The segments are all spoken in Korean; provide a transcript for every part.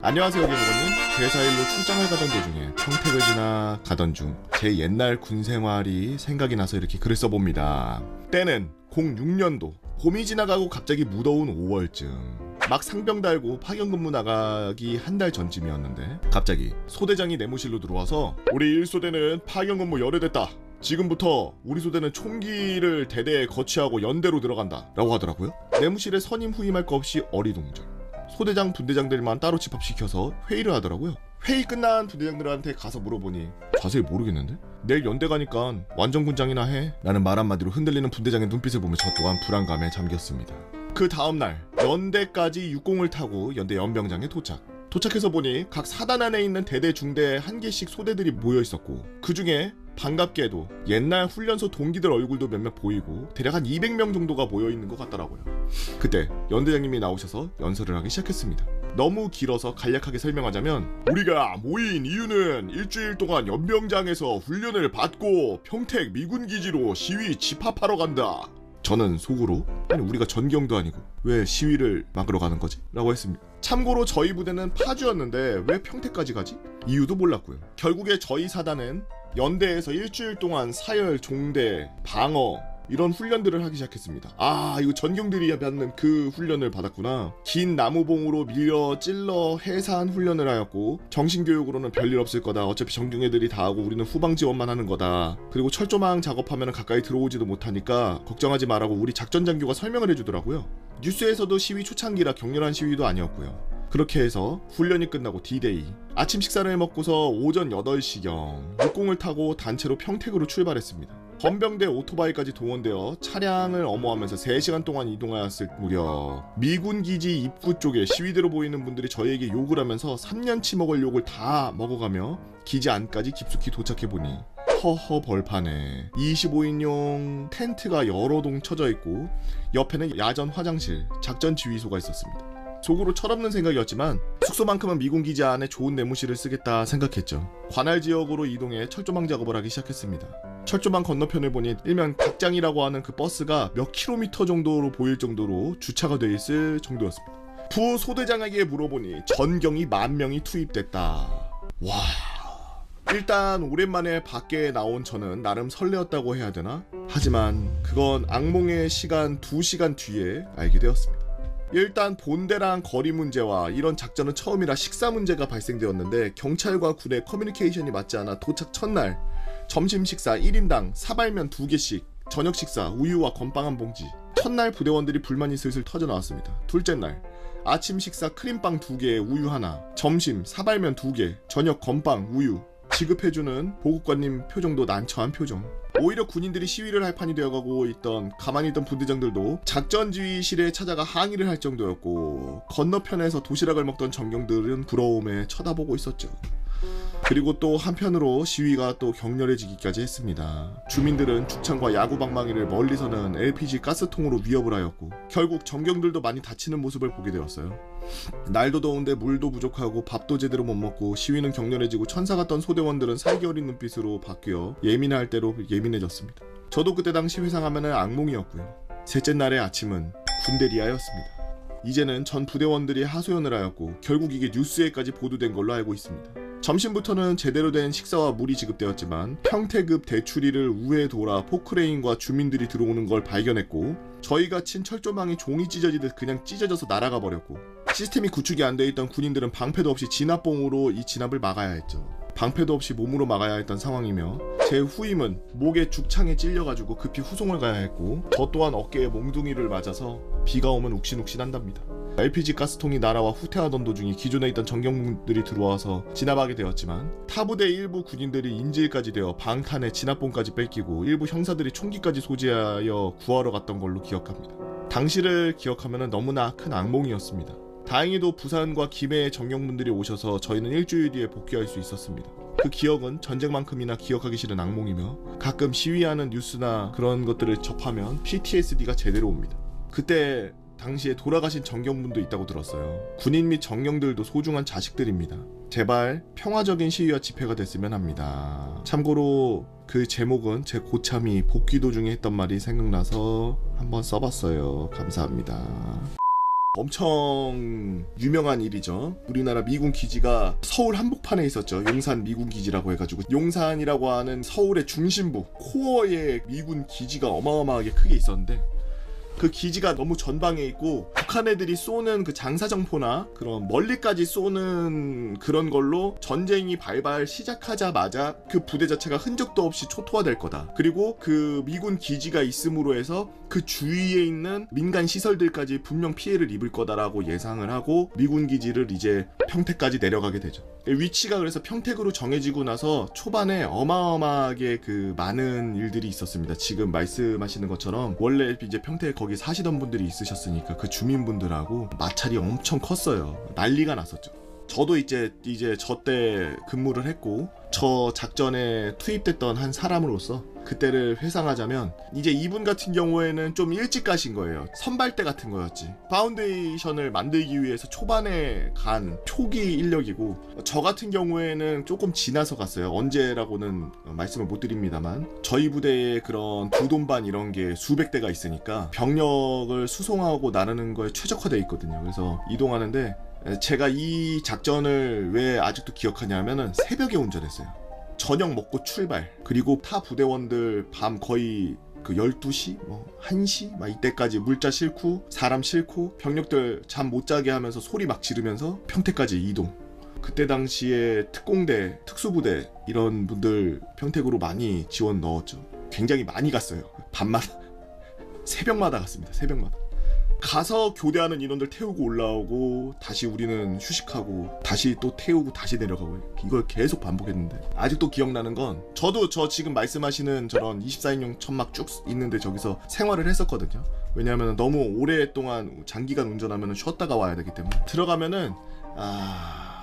안녕하세요, 개모건님. 대사일로 출장을 가던 도중에 평택을 지나 가던 중 제 옛날 군 생활이 생각이 나서 이렇게 글을 써봅니다. 때는 06년도 봄이 지나가고 갑자기 무더운 5월쯤 막 상병 달고 파견 근무 나가기 한 달 전쯤이었는데 갑자기 소대장이 내무실로 들어와서 우리 1소대는 파견 근무 열애됐다. 지금부터 우리 소대는 총기를 대대에 거치하고 연대로 들어간다 라고 하더라고요. 내무실에 선임 후임할 거 없이 어리둥절. 소대장 분대장들만 따로 집합시켜서 회의를 하더라고요. 회의 끝난 분대장들한테 가서 물어보니 자세히 모르겠는데? 내일 연대 가니까 완전 군장이나 해 라는 말 한마디로 흔들리는 분대장의 눈빛을 보며 저 또한 불안감에 잠겼습니다. 그 다음날 연대까지 육공을 타고 연대 연병장에 도착해서 보니 각 사단 안에 있는 대대 중대 한 개씩 소대들이 모여 있었고 그 중에 반갑게도 옛날 훈련소 동기들 얼굴도 몇몇 보이고 대략 한 200명 정도가 모여 있는 것 같더라고요. 그때 연대장님이 나오셔서 연설을 하기 시작했습니다. 너무 길어서 간략하게 설명하자면 우리가 모인 이유는 일주일 동안 연병장에서 훈련을 받고 평택 미군기지로 시위 집합하러 간다. 저는 속으로 아니 우리가 전경도 아니고 왜 시위를 막으러 가는 거지? 라고 했습니다. 참고로 저희 부대는 파주였는데 왜 평택까지 가지? 이유도 몰랐고요. 결국에 저희 사단은 연대에서 일주일 동안 사열, 종대, 방어 이런 훈련들을 하기 시작했습니다. 아 이거 전경들이 받는 그 훈련을 받았구나. 긴 나무봉으로 밀어 찔러 해산 훈련을 하였고 정신교육으로는 별일 없을 거다. 어차피 전경 애들이 다 하고 우리는 후방 지원만 하는 거다. 그리고 철조망 작업하면 가까이 들어오지도 못하니까 걱정하지 말라고 우리 작전 장교가 설명을 해주더라고요. 뉴스에서도 시위 초창기라 격렬한 시위도 아니었고요. 그렇게 해서 훈련이 끝나고 D-Day 아침 식사를 먹고서 오전 8시경 육공을 타고 단체로 평택으로 출발했습니다. 헌병대 오토바이까지 동원되어 차량을 엄호하면서 3시간 동안 이동하였을 무렵 미군기지 입구 쪽에 시위대로 보이는 분들이 저희에게 욕을 하면서 3년치 먹을 욕을 다 먹어가며 기지 안까지 깊숙이 도착해보니 허허 벌판에 25인용 텐트가 여러 동 쳐져 있고 옆에는 야전 화장실, 작전 지휘소가 있었습니다. 속으로 철없는 생각이었지만 숙소만큼은 미군기지 안에 좋은 내무실을 쓰겠다 생각했죠. 관할 지역으로 이동해 철조망 작업을 하기 시작했습니다. 철조망 건너편을 보니 일명 닭장이라고 하는 그 버스가 몇 킬로미터 정도로 보일 정도로 주차가 돼 있을 정도였습니다. 부 소대장에게 물어보니 전경이 10,000명이 투입됐다. 와... 일단 오랜만에 밖에 나온 저는 나름 설레었다고 해야 되나? 하지만 그건 악몽의 시간 2시간 뒤에 알게 되었습니다. 일단 본대랑 거리 문제와 이런 작전은 처음이라 식사 문제가 발생되었는데 경찰과 군의 커뮤니케이션이 맞지 않아 도착 첫날 점심 식사 1인당 사발면 2개씩, 저녁 식사 우유와 건빵 한 봉지. 첫날 부대원들이 불만이 슬슬 터져 나왔습니다. 둘째 날 아침 식사 크림빵 2개에 우유 하나, 점심 사발면 2개, 저녁 건빵 우유. 지급해주는 보급관님 표정도 난처한 표정. 오히려 군인들이 시위를 할 판이 되어가고 있던 가만히 있던 분대장들도 작전지휘실에 찾아가 항의를 할 정도였고 건너편에서 도시락을 먹던 전경들은 부러움에 쳐다보고 있었죠. 그리고 또 한편으로 시위가 또 격렬해지기까지 했습니다. 주민들은 죽창과 야구방망이를 멀리서는 LPG 가스통으로 위협을 하였고 결국 전경들도 많이 다치는 모습을 보게 되었어요. 날도 더운데 물도 부족하고 밥도 제대로 못 먹고 시위는 격렬해지고 천사 같던 소대원들은 살기 어린 눈빛으로 바뀌어 예민할 대로 예민해졌습니다. 저도 그때 당시 회상하면은 악몽이었고요. 셋째 날의 아침은 군대리아였습니다. 이제는 전 부대원들이 하소연을 하였고 결국 이게 뉴스에까지 보도된 걸로 알고 있습니다. 점심부터는 제대로 된 식사와 물이 지급되었지만 평택읍 대추리를 우회 돌아 포크레인과 주민들이 들어오는 걸 발견했고 저희가 친 철조망이 종이 찢어지듯 그냥 찢어져서 날아가 버렸고 시스템이 구축이 안 돼 있던 군인들은 방패도 없이 진압봉으로 이 진압을 막아야 했죠. 방패도 없이 몸으로 막아야 했던 상황이며 제 후임은 목에 죽창에 찔려가지고 급히 후송을 가야 했고 저 또한 어깨에 몽둥이를 맞아서 비가 오면 욱신욱신한답니다. LPG 가스통이 날아와 후퇴하던 도중에 기존에 있던 전경들이 들어와서 진압하게 되었지만 타부대 일부 군인들이 인질까지 되어 방탄에 진압봉까지 뺏기고 일부 형사들이 총기까지 소지하여 구하러 갔던 걸로 기억합니다. 당시를 기억하면 너무나 큰 악몽이었습니다. 다행히도 부산과 김해의 전경분들이 오셔서 저희는 일주일 뒤에 복귀할 수 있었습니다. 그 기억은 전쟁만큼이나 기억하기 싫은 악몽이며 가끔 시위하는 뉴스나 그런 것들을 접하면 PTSD가 제대로 옵니다. 그때 당시에 돌아가신 전경분도 있다고 들었어요. 군인 및 전경들도 소중한 자식들입니다. 제발 평화적인 시위와 집회가 됐으면 합니다. 참고로 그 제목은 제 고참이 복귀 도중에 했던 말이 생각나서 한번 써봤어요. 감사합니다. 엄청 유명한 일이죠. 우리나라 미군 기지가 서울 한복판에 있었죠. 용산 미군 기지라고 해가지고, 용산이라고 하는 서울의 중심부 코어에 미군 기지가 어마어마하게 크게 있었는데, 그 기지가 너무 전방에 있고 북한 애들이 쏘는 그 장사정포나 그런 멀리까지 쏘는 그런 걸로 전쟁이 발발 시작하자마자 그 부대 자체가 흔적도 없이 초토화될 거다. 그리고 그 미군 기지가 있음으로 해서 그 주위에 있는 민간 시설들까지 분명 피해를 입을 거다라고 예상을 하고 미군 기지를 이제 평택까지 내려가게 되죠. 위치가 그래서 평택으로 정해지고 나서 초반에 어마어마하게 그 많은 일들이 있었습니다. 지금 말씀하시는 것처럼 원래 이제 평택에 거기 사시던 분들이 있으셨으니까 그 주민분들하고 마찰이 엄청 컸어요. 난리가 났었죠. 저도 이제 저 때 근무를 했고, 저 작전에 투입됐던 한 사람으로서 그때를 회상하자면, 이제 이분 같은 경우에는 좀 일찍 가신 거예요. 선발대 같은 거였지. 파운데이션을 만들기 위해서 초반에 간 초기 인력이고, 저 같은 경우에는 조금 지나서 갔어요. 언제라고는 말씀을 못 드립니다만, 저희 부대에 그런 두돈반 이런 게 수백 대가 있으니까 병력을 수송하고 나르는 거에 최적화되어 있거든요. 그래서 이동하는데, 제가 이 작전을 왜 아직도 기억하냐면은 새벽에 운전했어요. 저녁 먹고 출발. 그리고 타 부대원들 밤 거의 그 12시, 1시 막 이때까지 물자 싣고 사람 싣고 병력들 잠 못 자게 하면서 소리 막 지르면서 평택까지 이동. 그때 당시에 특공대, 특수부대 이런 분들 평택으로 많이 지원 넣었죠. 굉장히 많이 갔어요. 밤마다 새벽마다 갔습니다. 새벽마다. 가서 교대하는 인원들 태우고 올라오고, 다시 우리는 휴식하고, 다시 또 태우고 다시 내려가고, 이걸 계속 반복했는데, 아직도 기억나는 건, 저도 저 지금 말씀하시는 저런 24인용 천막 쭉 있는데 저기서 생활을 했었거든요. 왜냐하면 너무 오랫동안 장기간 운전하면 쉬었다가 와야 되기 때문에. 들어가면은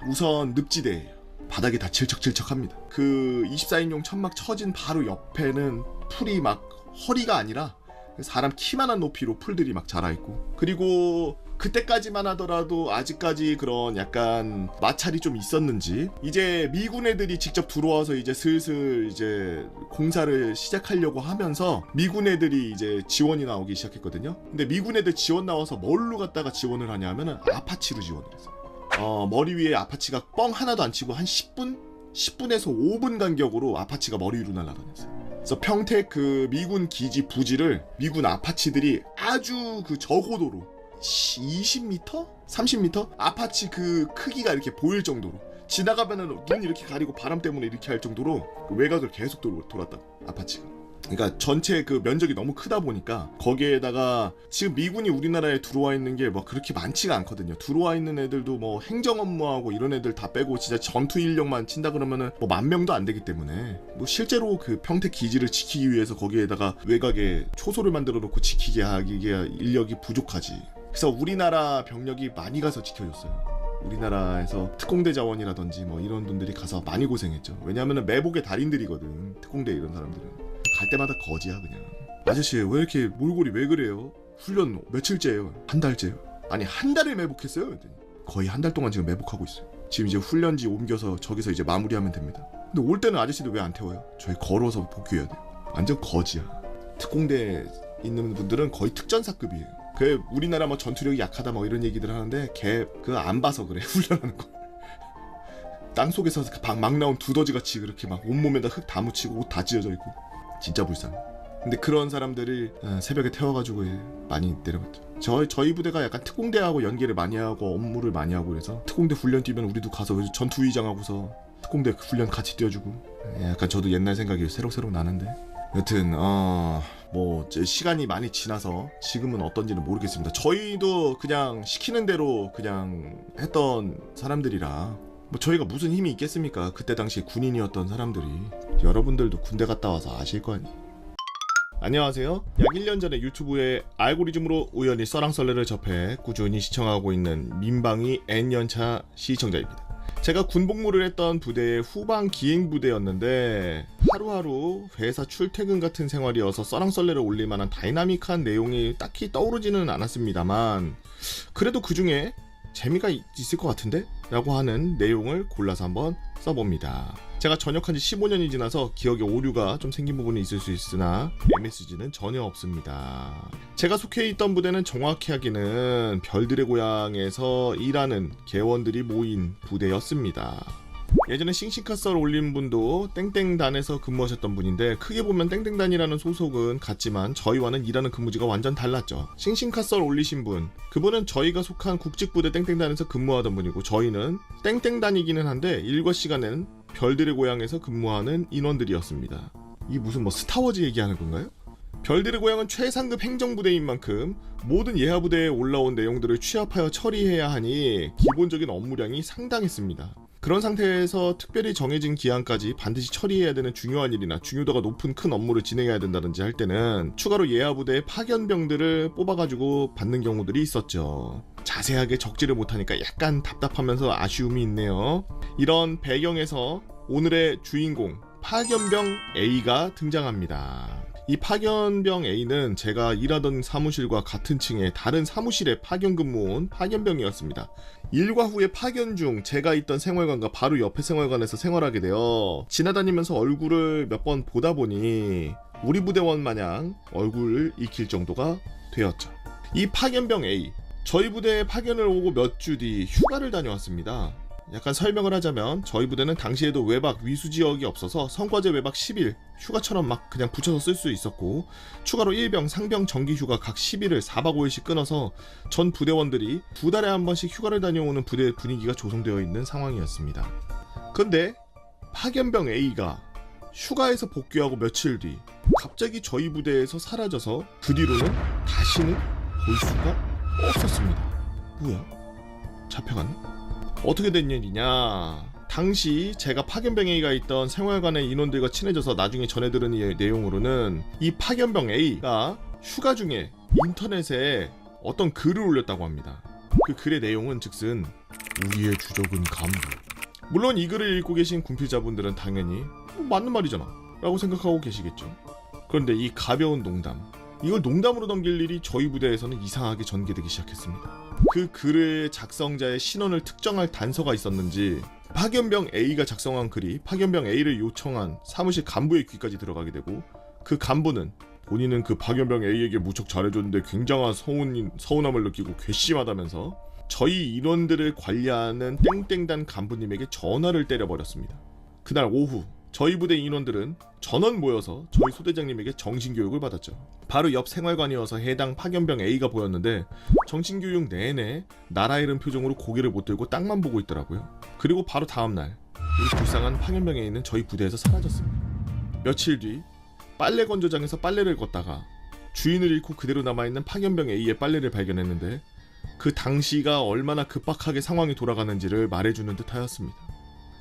우선 늪지대예요. 바닥이 다 질척질척합니다. 그 24인용 천막 쳐진 바로 옆에는 풀이 막 허리가 아니라 사람 키만한 높이로 풀들이 막 자라있고, 그리고 그때까지만 하더라도 아직까지 그런 약간 마찰이 좀 있었는지, 이제 미군 애들이 직접 들어와서 이제 슬슬 이제 공사를 시작하려고 하면서 미군 애들이 이제 지원이 나오기 시작했거든요. 근데 미군 애들 지원 나와서 뭘로 갖다가 지원을 하냐면은 아파치로 지원을 했어요. 머리 위에 아파치가 뻥 하나도 안 치고 한 10분에서 5분 간격으로 아파치가 머리 위로 날아다녔어요. 그래서 평택 그 미군 기지 부지를 미군 아파치들이 아주 그 저고도로 20m? 30m? 아파치 그 크기가 이렇게 보일 정도로, 지나가면은 눈 이렇게 가리고 바람 때문에 이렇게 할 정도로 그 외곽을 계속 돌았다, 아파치가. 그러니까 전체 그 면적이 너무 크다 보니까 거기에다가 지금 미군이 우리나라에 들어와 있는 게 뭐 그렇게 많지가 않거든요. 들어와 있는 애들도 뭐 행정 업무하고 이런 애들 다 빼고 진짜 전투 인력만 친다 그러면은 뭐 10,000명도 안 되기 때문에, 뭐 실제로 그 평택 기지를 지키기 위해서 거기에다가 외곽에 초소를 만들어 놓고 지키게 하기에 인력이 부족하지. 그래서 우리나라 병력이 많이 가서 지켜줬어요. 우리나라에서 특공대 자원이라든지 뭐 이런 분들이 가서 많이 고생했죠. 왜냐하면 매복의 달인들이거든, 특공대 이런 사람들은. 갈 때마다 거지야 그냥. 아저씨 왜 이렇게 몰골이 왜 그래요? 훈련 며칠째예요? 한 달째요? 아니 한 달을 매복했어요? 그랬더니 거의 한 달 동안 지금 매복하고 있어요. 지금 이제 훈련지 옮겨서 저기서 이제 마무리하면 됩니다. 근데 올 때는 아저씨도 왜 안 태워요? 저희 걸어서 복귀해야 돼요. 완전 거지야. 특공대 있는 분들은 거의 특전사급이에요. 그 우리나라 뭐 전투력이 약하다 뭐 이런 얘기들 하는데 걔 그거 안 봐서 그래. 훈련하는 거. 땅속에서 막 나온 두더지같이 그렇게 막 온몸에다 흙 다 묻히고 옷 다 찢어져 있고 진짜 불쌍해. 근데 그런 사람들을 새벽에 태워가지고 많이 내려갔죠. 저희 부대가 약간 특공대하고 연계를 많이 하고 업무를 많이 하고 그래서 특공대 훈련 뛰면 우리도 가서 전투위장하고서 특공대 훈련 같이 뛰어주고, 약간 저도 옛날 생각이 새록새록 나는데, 여튼 뭐 시간이 많이 지나서 지금은 어떤지는 모르겠습니다. 저희도 그냥 시키는 대로 그냥 했던 사람들이라 뭐 저희가 무슨 힘이 있겠습니까? 그때 당시 군인이었던 사람들이. 여러분들도 군대 갔다 와서 아실 거 아니에요. 안녕하세요. 약 1년 전에 유튜브에 알고리즘으로 우연히 썰랑썰레를 접해 꾸준히 시청하고 있는 민방위 N년차 시청자입니다. 제가 군복무를 했던 부대의 후방 기행부대였는데 하루하루 회사 출퇴근 같은 생활이어서 썰랑썰레를 올릴 만한 다이나믹한 내용이 딱히 떠오르지는 않았습니다만, 그래도 그 중에 재미가 있을 것 같은데? 라고 하는 내용을 골라서 한번 써봅니다. 제가 전역한 지 15년이 지나서 기억에 오류가 좀 생긴 부분이 있을 수 있으나 MSG는 전혀 없습니다. 제가 속해 있던 부대는 정확히 하기는 별들의 고향에서 일하는 개원들이 모인 부대였습니다. 예전에 싱싱카썰 올린 분도 땡땡단에서 근무하셨던 분인데 크게 보면 땡땡단이라는 소속은 같지만 저희와는 일하는 근무지가 완전 달랐죠. 싱싱카썰 올리신 분, 그분은 저희가 속한 국직부대 땡땡단에서 근무하던 분이고 저희는 땡땡단이기는 한데 일과 시간에는 별들의 고향에서 근무하는 인원들이었습니다. 이 무슨 뭐 스타워즈 얘기하는 건가요? 별들의 고향은 최상급 행정부대인 만큼 모든 예하부대에 올라온 내용들을 취합하여 처리해야 하니 기본적인 업무량이 상당했습니다. 그런 상태에서 특별히 정해진 기한까지 반드시 처리해야 되는 중요한 일이나 중요도가 높은 큰 업무를 진행해야 된다든지 할 때는 추가로 예하부대에 파견병들을 뽑아가지고 받는 경우들이 있었죠. 자세하게 적지를 못하니까 약간 답답하면서 아쉬움이 있네요. 이런 배경에서 오늘의 주인공 파견병 A가 등장합니다. 이 파견병 A는 제가 일하던 사무실과 같은 층의 다른 사무실에 파견 근무온 파견병이었습니다. 일과 후에 파견 중 제가 있던 생활관과 바로 옆에 생활관에서 생활하게 되어 지나다니면서 얼굴을 몇 번 보다 보니 우리 부대원 마냥 얼굴을 익힐 정도가 되었죠. 이 파견병 A, 저희 부대에 파견을 오고 몇 주 뒤 휴가를 다녀왔습니다. 약간 설명을 하자면 저희 부대는 당시에도 외박 위수 지역이 없어서 성과제 외박 10일 휴가처럼 막 그냥 붙여서 쓸 수 있었고 추가로 일병, 상병, 정기 휴가 각 10일을 4박 5일씩 끊어서 전 부대원들이 2달에 한 번씩 휴가를 다녀오는 부대 분위기가 조성되어 있는 상황이었습니다. 근데 파견병 A가 휴가에서 복귀하고 며칠 뒤 갑자기 저희 부대에서 사라져서 그 뒤로는 다시는 볼 수가 없었습니다. 뭐야? 잡혀갔나? 어떻게 된 일이냐? 당시 제가 파견병 A가 있던 생활관의 인원들과 친해져서 나중에 전해 들은 내용으로는 이 파견병 A가 휴가 중에 인터넷에 어떤 글을 올렸다고 합니다. 그 글의 내용은 즉슨 우리의 주적은 간부. 물론 이 글을 읽고 계신 군필자분들은 당연히 맞는 말이잖아 라고 생각하고 계시겠죠. 그런데 이 가벼운 농담, 이걸 농담으로 넘길 일이 저희 부대에서는 이상하게 전개되기 시작했습니다. 그 글의 작성자의 신원을 특정할 단서가 있었는지 파견병 A가 작성한 글이 파견병 A를 요청한 사무실 간부의 귀까지 들어가게 되고 그 간부는 본인은 그 파견병 A에게 무척 잘해줬는데 굉장한 서운함을 느끼고 괘씸하다면서 저희 인원들을 관리하는 땡땡단 간부님에게 전화를 때려버렸습니다. 그날 오후 저희 부대 인원들은 전원 모여서 저희 소대장님에게 정신교육을 받았죠. 바로 옆 생활관이어서 해당 파견병 A가 보였는데 정신교육 내내 나라 잃은 표정으로 고개를 못 들고 땅만 보고 있더라고요. 그리고 바로 다음날 우리 불쌍한 파견병 A는 저희 부대에서 사라졌습니다. 며칠 뒤 빨래 건조장에서 빨래를 걷다가 주인을 잃고 그대로 남아있는 파견병 A의 빨래를 발견했는데 그 당시가 얼마나 급박하게 상황이 돌아가는지를 말해주는 듯 하였습니다.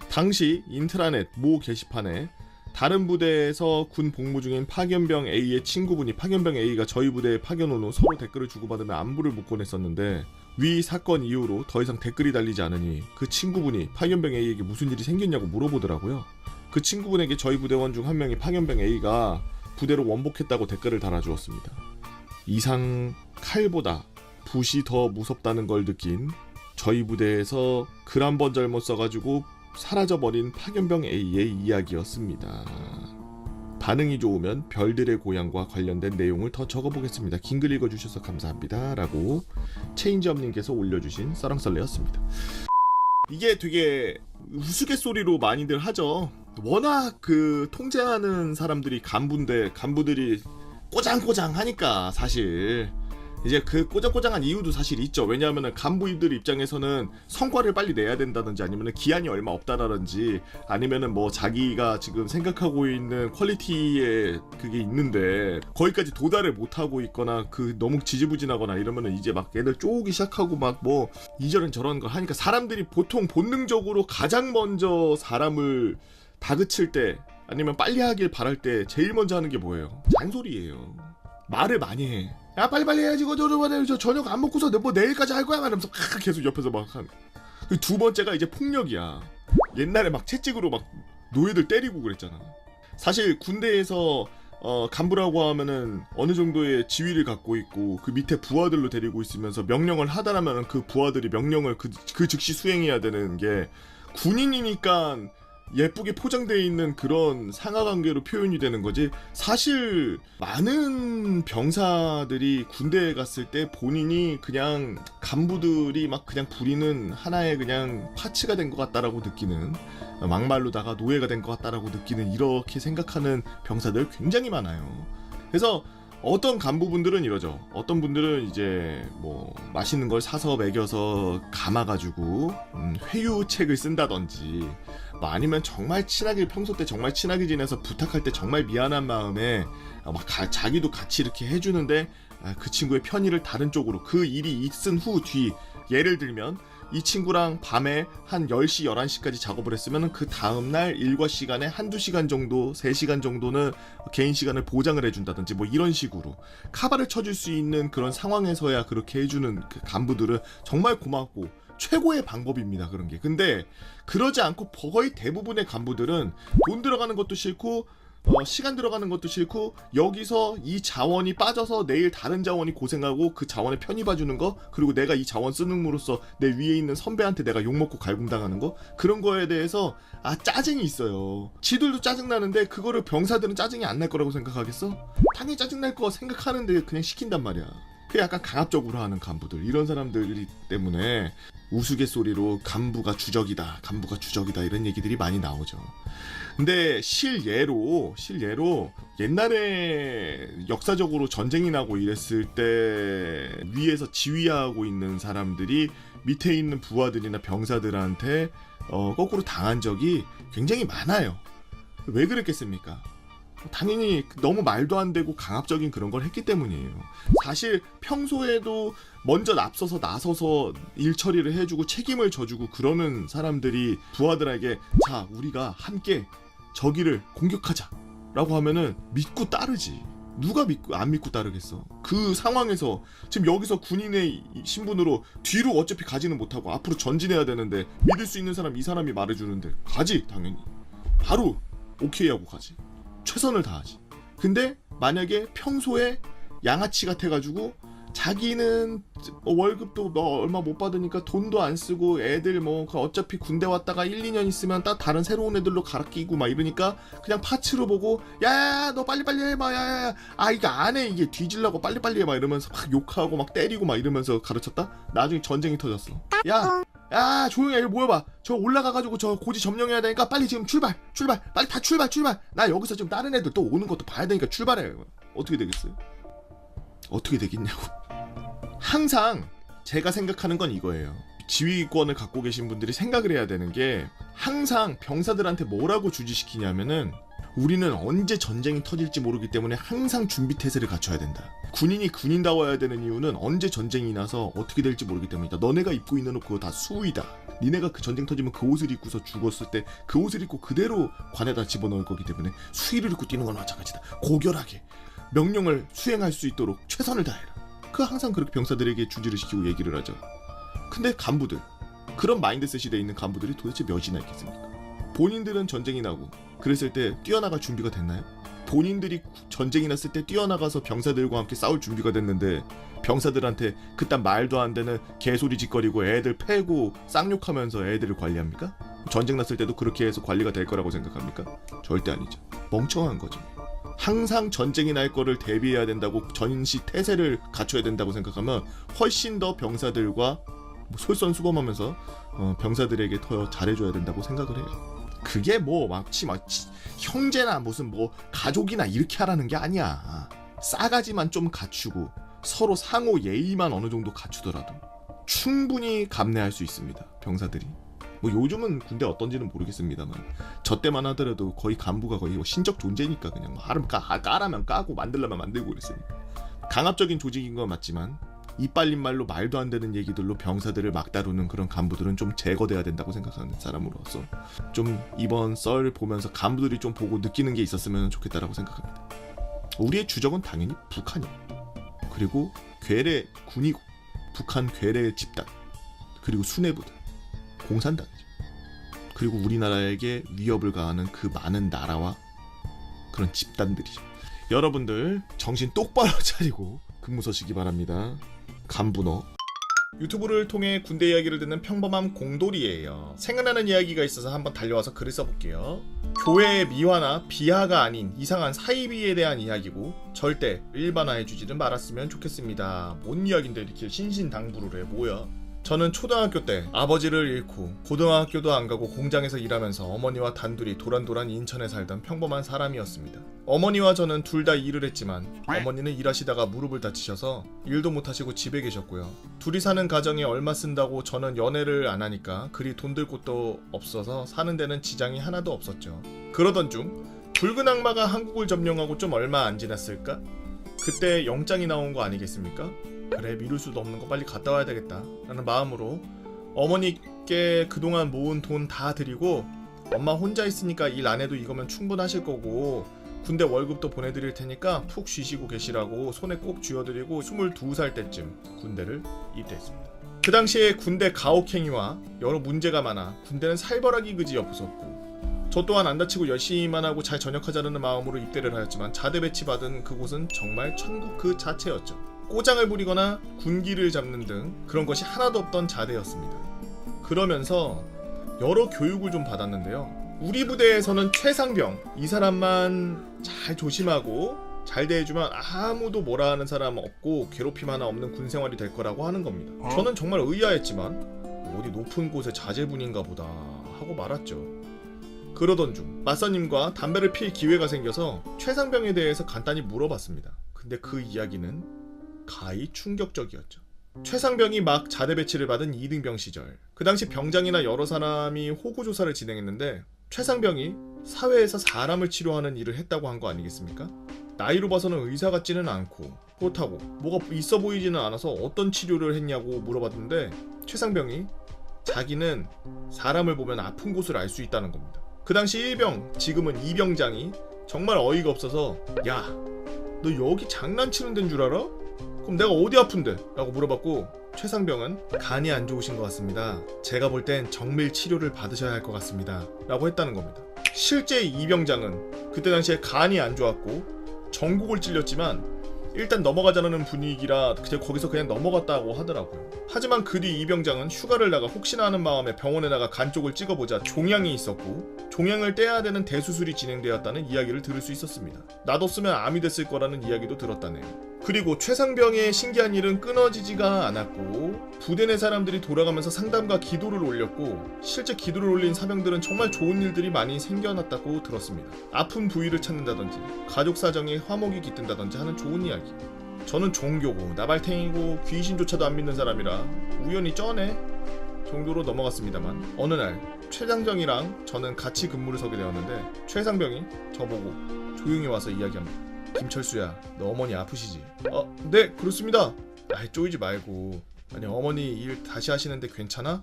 당시 인트라넷 모 게시판에 다른 부대에서 군 복무 중인 파견병 A의 친구분이 파견병 A가 저희 부대에 파견 온 후 서로 댓글을 주고받으며 안부를 묻곤 했었는데 위 사건 이후로 더 이상 댓글이 달리지 않으니 그 친구분이 파견병 A에게 무슨 일이 생겼냐고 물어보더라고요. 그 친구분에게 저희 부대원 중 한 명이 파견병 A가 부대로 원복했다고 댓글을 달아주었습니다. 이상 칼보다 붓이 더 무섭다는 걸 느낀 저희 부대에서 글 한 번 잘못 써가지고 사라져버린 파견병 A의 이야기였습니다. 반응이 좋으면 별들의 고향과 관련된 내용을 더 적어보겠습니다. 긴 글 읽어주셔서 감사합니다 라고 체인지업님께서 올려주신 썰렁썰레였습니다. 이게 되게 우스갯소리로 많이들 하죠. 워낙 그 통제하는 사람들이 간부들이 꼬장꼬장 하니까 사실 이제 그 꼬장꼬장한 이유도 사실 있죠. 왜냐하면 간부들 입장에서는 성과를 빨리 내야 된다든지 아니면 기한이 얼마 없다라든지 아니면은 뭐 자기가 지금 생각하고 있는 퀄리티에 그게 있는데 거기까지 도달을 못하고 있거나 그 너무 지지부진하거나 이러면은 이제 막 애들 쪼우기 시작하고 막 뭐 이저런 저런 걸 하니까 사람들이 보통 본능적으로 가장 먼저 사람을 다그칠 때 아니면 빨리 하길 바랄 때 제일 먼저 하는 게 뭐예요? 잔소리예요. 말을 많이 해. 야 빨리빨리 해야지 저 저녁 안 먹고서 뭐 내일까지 할 거야 말하면서 계속 옆에서 막 한. 두 번째가 이제 폭력이야. 옛날에 막 채찍으로 막 노예들 때리고 그랬잖아. 사실 군대에서 간부라고 하면은 어느 정도의 지위를 갖고 있고 그 밑에 부하들로 데리고 있으면서 명령을 하다라면 그 부하들이 명령을 그 즉시 수행해야 되는 게 군인이니까 예쁘게 포장되어 있는 그런 상하관계로 표현이 되는 거지. 사실 많은 병사들이 군대에 갔을 때 본인이 그냥 간부들이 막 그냥 부리는 하나의 그냥 파츠가 된 것 같다라고 느끼는, 막말로다가 노예가 된 것 같다라고 느끼는, 이렇게 생각하는 병사들 굉장히 많아요. 그래서 어떤 간부분들은 이러죠. 어떤 분들은 이제 뭐 맛있는 걸 사서 먹여서 감아가지고 회유책을 쓴다든지, 뭐 아니면 정말 친하게, 평소 때 정말 친하게 지내서 부탁할 때 정말 미안한 마음에 막 자기도 같이 이렇게 해주는데 그 친구의 편의를 다른 쪽으로, 그 일이 있은 후 뒤, 예를 들면 이 친구랑 밤에 한 10시, 11시까지 작업을 했으면 그 다음날 일과 시간에 한두 시간 정도, 3시간 정도는 개인 시간을 보장을 해준다든지 뭐 이런 식으로 카바를 쳐줄 수 있는 그런 상황에서야 그렇게 해주는 그 간부들은 정말 고맙고 최고의 방법입니다. 그런 게. 근데 그러지 않고 거의 대부분의 간부들은 돈 들어가는 것도 싫고 시간 들어가는 것도 싫고, 여기서 이 자원이 빠져서 내일 다른 자원이 고생하고 그 자원에 편히 봐주는 거, 그리고 내가 이 자원 쓰는으로써 내 위에 있는 선배한테 내가 욕먹고 갈굼당하는 거, 그런 거에 대해서 짜증이 있어요. 지들도 짜증나는데 그거를 병사들은 짜증이 안 날 거라고 생각하겠어? 당연히 짜증날 거 생각하는데 그냥 시킨단 말이야. 그 약간 강압적으로 하는 간부들, 이런 사람들이 때문에 우스갯소리로 간부가 주적이다, 간부가 주적이다, 이런 얘기들이 많이 나오죠. 근데 실예로 옛날에 역사적으로 전쟁이 나고 이랬을 때 위에서 지휘하고 있는 사람들이 밑에 있는 부하들이나 병사들한테 거꾸로 당한 적이 굉장히 많아요. 왜 그랬겠습니까? 당연히 너무 말도 안 되고 강압적인 그런 걸 했기 때문이에요. 사실 평소에도 먼저 앞서서 나서서 일 처리를 해주고 책임을 져주고 그러는 사람들이 부하들에게, 자, 우리가 함께 저기를 공격하자 라고 하면은 믿고 따르지. 누가 안 믿고 따르겠어. 그 상황에서 지금 여기서 군인의 신분으로 뒤로 어차피 가지는 못하고 앞으로 전진해야 되는데, 믿을 수 있는 사람, 이 사람이 말해주는데 가지. 당연히 바로 오케이 하고 가지. 최선을 다하지. 근데 만약에 평소에 양아치 같아가지고 자기는 월급도 얼마 못 받으니까 돈도 안 쓰고 애들 뭐 어차피 군대 왔다가 1, 2년 있으면 다른 새로운 애들로 갈아 끼고 막 이러니까 그냥 파츠로 보고, 야야야 너 빨리빨리 해봐, 야야야 이거 안 해, 이게 뒤질라고 빨리빨리 해봐 이러면서 막 욕하고 막 때리고 막 이러면서 가르쳤다. 나중에 전쟁이 터졌어. 야 조용히 해, 모여봐. 저 올라가가지고 저 고지 점령해야 되니까 빨리 지금 출발 빨리 다 출발. 나 여기서 지금 다른 애들 또 오는 것도 봐야 되니까 출발해. 어떻게 되겠어요? 어떻게 되겠냐고. 항상 제가 생각하는 건 이거예요. 지휘권을 갖고 계신 분들이 생각을 해야 되는 게, 항상 병사들한테 뭐라고 주지시키냐면은, 우리는 언제 전쟁이 터질지 모르기 때문에 항상 준비 태세를 갖춰야 된다. 군인이 군인다워야 되는 이유는 언제 전쟁이 나서 어떻게 될지 모르기 때문이다. 너네가 입고 있는 옷 그거 다 수의다. 니네가 그 전쟁 터지면 그 옷을 입고서 죽었을 때 그 옷을 입고 그대로 관에다 집어넣을 거기 때문에 수의를 입고 뛰는 건 마찬가지다. 고결하게 명령을 수행할 수 있도록 최선을 다해라. 항상 그렇게 병사들에게 주지를 시키고 얘기를 하죠. 근데 간부들, 그런 마인드셋이 돼 있는 간부들이 도대체 몇이나 있겠습니까? 본인들은 전쟁이 나고 그랬을 때 뛰어나갈 준비가 됐나요? 본인들이 전쟁이 났을 때 뛰어나가서 병사들과 함께 싸울 준비가 됐는데 병사들한테 그딴 말도 안 되는 개소리 짓거리고 애들 패고 쌍욕하면서 애들을 관리합니까? 전쟁 났을 때도 그렇게 해서 관리가 될 거라고 생각합니까? 절대 아니죠. 멍청한 거죠. 항상 전쟁이 날 거를 대비해야 된다고, 전시 태세를 갖춰야 된다고 생각하면 훨씬 더 병사들과 솔선수범하면서 병사들에게 더 잘해줘야 된다고 생각을 해요. 그게 뭐 마치 형제나 무슨 뭐 가족이나 이렇게 하라는 게 아니야. 싸가지만 좀 갖추고 서로 상호 예의만 어느 정도 갖추더라도 충분히 감내할 수 있습니다. 병사들이. 뭐 요즘은 군대 어떤지는 모르겠습니다만 저 때만 하더라도 거의 간부가 거의 신적 존재니까 그냥 뭐 하름 까라면 까고 만들려면 만들고 그랬으니까. 강압적인 조직인 건 맞지만 이빨린 말로 말도 안 되는 얘기들로 병사들을 막 다루는 그런 간부들은 좀 제거돼야 된다고 생각하는 사람으로서 좀 이번 썰 보면서 간부들이 좀 보고 느끼는 게 있었으면 좋겠다라고 생각합니다. 우리의 주적은 당연히 북한이에요. 그리고 괴뢰 군이고, 북한 괴뢰 집단, 그리고 수뇌부들, 공산당이죠. 그리고 우리나라에게 위협을 가하는 그 많은 나라와 그런 집단들이죠. 여러분들 정신 똑바로 차리고 근무 서시기 바랍니다. 간부너. 유튜브를 통해 군대 이야기를 듣는 평범한 공돌이에요. 생각나는 이야기가 있어서 한번 달려와서 글을 써볼게요. 교회의 미화나 비하가 아닌 이상한 사이비에 대한 이야기고 절대 일반화해주지는 말았으면 좋겠습니다. 뭔 이야기인데 이렇게 신신당부를 해. 뭐야. 저는 초등학교 때 아버지를 잃고 고등학교도 안 가고 공장에서 일하면서 어머니와 단둘이 도란도란 인천에 살던 평범한 사람이었습니다. 어머니와 저는 둘 다 일을 했지만 어머니는 일하시다가 무릎을 다치셔서 일도 못하시고 집에 계셨고요. 둘이 사는 가정에 얼마 쓴다고 저는 연애를 안 하니까 그리 돈 들 곳도 없어서 사는 데는 지장이 하나도 없었죠. 그러던 중 붉은 악마가 한국을 점령하고 좀 얼마 안 지났을까? 그때 영장이 나온 거 아니겠습니까? 그래, 미룰 수도 없는 거 빨리 갔다 와야 되겠다 라는 마음으로 어머니께 그동안 모은 돈 다 드리고 엄마 혼자 있으니까 일 안 해도 이거면 충분하실 거고 군대 월급도 보내드릴 테니까 푹 쉬시고 계시라고 손에 꼭 쥐어드리고 22살 때쯤 군대를 입대했습니다. 그 당시에 군대 가혹행위와 여러 문제가 많아 군대는 살벌하기 그지 없었고 저 또한 안 다치고 열심히만 하고 잘 전역하자는 마음으로 입대를 하였지만 자대 배치받은 그곳은 정말 천국 그 자체였죠. 꼬장을 부리거나 군기를 잡는 등 그런 것이 하나도 없던 자대였습니다. 그러면서 여러 교육을 좀 받았는데요. 우리 부대에서는 최상병, 이 사람만 잘 조심하고 잘 대해주면 아무도 뭐라 하는 사람 없고 괴롭힘 하나 없는 군생활이 될 거라고 하는 겁니다. 저는 정말 의아했지만 어디 높은 곳의 자제분인가 보다 하고 말았죠. 그러던 중 맞선님과 담배를 필 기회가 생겨서 최상병에 대해서 간단히 물어봤습니다. 근데 그 이야기는 가히 충격적이었죠. 최상병이 막 자대 배치를 받은 2등병 시절 그 당시 병장이나 여러 사람이 호구조사를 진행했는데 최상병이 사회에서 사람을 치료하는 일을 했다고 한 거 아니겠습니까? 나이로 봐서는 의사 같지는 않고 그렇다고 뭐가 있어 보이지는 않아서 어떤 치료를 했냐고 물어봤는데 최상병이 자기는 사람을 보면 아픈 곳을 알 수 있다는 겁니다. 그 당시 1병, 지금은 2병장이 정말 어이가 없어서 야, 너 여기 장난치는 데인 줄 알아? 그럼 내가 어디 아픈데? 라고 물어봤고 최상병은 간이 안 좋으신 것 같습니다. 제가 볼 땐 정밀 치료를 받으셔야 할 것 같습니다. 라고 했다는 겁니다. 실제 이병장은 그때 당시에 간이 안 좋았고 전국을 찔렸지만 일단 넘어가자는 분위기라 거기서 그냥 넘어갔다고 하더라고요. 하지만 그 뒤 이병장은 휴가를 나가 혹시나 하는 마음에 병원에 나가 간 쪽을 찍어보자 종양이 있었고 종양을 떼야 되는 대수술이 진행되었다는 이야기를 들을 수 있었습니다. 놔뒀으면 암이 됐을 거라는 이야기도 들었다네요. 그리고 최상병의 신기한 일은 끊어지지가 않았고 부대 내 사람들이 돌아가면서 상담과 기도를 올렸고 실제 기도를 올린 사병들은 정말 좋은 일들이 많이 생겨났다고 들었습니다. 아픈 부위를 찾는다든지 가족 사정에 화목이 깃든다든지 하는 좋은 이야기. 저는 종교고 나발탱이고 귀신조차도 안 믿는 사람이라 우연히 쩌네 정도로 넘어갔습니다만 어느 날 최상병이랑 저는 같이 근무를 서게 되었는데 최상병이 저보고 조용히 와서 이야기합니다. 김철수야, 너 어머니 아프시지? 네, 그렇습니다. 아이, 쪼이지 말고. 아니, 어머니 일 다시 하시는데 괜찮아?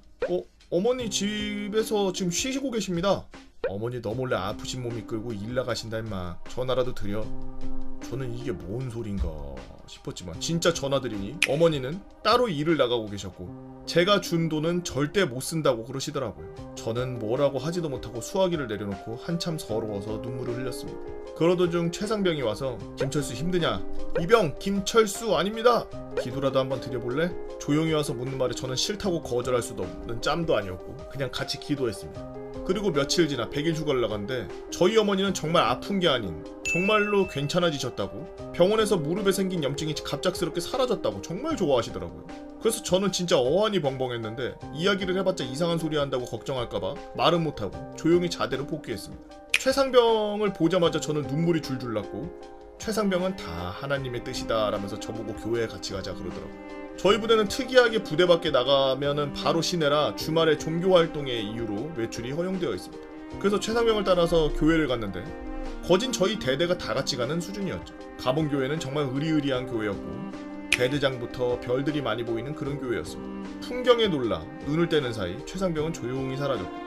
어머니 집에서 지금 쉬시고 계십니다. 어머니 너 몰래 아프신 몸 이끌고 일 나가신다 임마. 전화라도 드려. 저는 이게 뭔 소린가 싶었지만 진짜 전화드리니 어머니는 따로 일을 나가고 계셨고 제가 준 돈은 절대 못 쓴다고 그러시더라고요. 저는 뭐라고 하지도 못하고 수화기를 내려놓고 한참 서러워서 눈물을 흘렸습니다. 그러던 중 최상병이 와서 김철수 힘드냐? 이병 김철수 아닙니다. 기도라도 한번 드려볼래? 조용히 와서 묻는 말에 저는 싫다고 거절할 수도 없는 짬도 아니었고 그냥 같이 기도했습니다. 그리고 며칠 지나 100일 휴가를 나갔는데 저희 어머니는 정말 아픈 게 아닌 정말로 괜찮아지셨다고 병원에서 무릎에 생긴 염증이 갑작스럽게 사라졌다고 정말 좋아하시더라고요. 그래서 저는 진짜 어안이 벙벙했는데 이야기를 해봤자 이상한 소리 한다고 걱정할까봐 말은 못하고 조용히 자대로 복귀했습니다. 최상병을 보자마자 저는 눈물이 줄줄 났고 최상병은 다 하나님의 뜻이다 라면서 저보고 교회에 같이 가자 그러더라고요. 저희 부대는 특이하게 부대 밖에 나가면은 바로 시내라 주말에 종교활동의 이유로 외출이 허용되어 있습니다. 그래서 최상병을 따라서 교회를 갔는데 거진 저희 대대가 다 같이 가는 수준이었죠. 가본 교회는 정말 으리으리한 교회였고 대대장부터 별들이 많이 보이는 그런 교회였습니다. 풍경에 놀라 눈을 떼는 사이 최상병은 조용히 사라졌고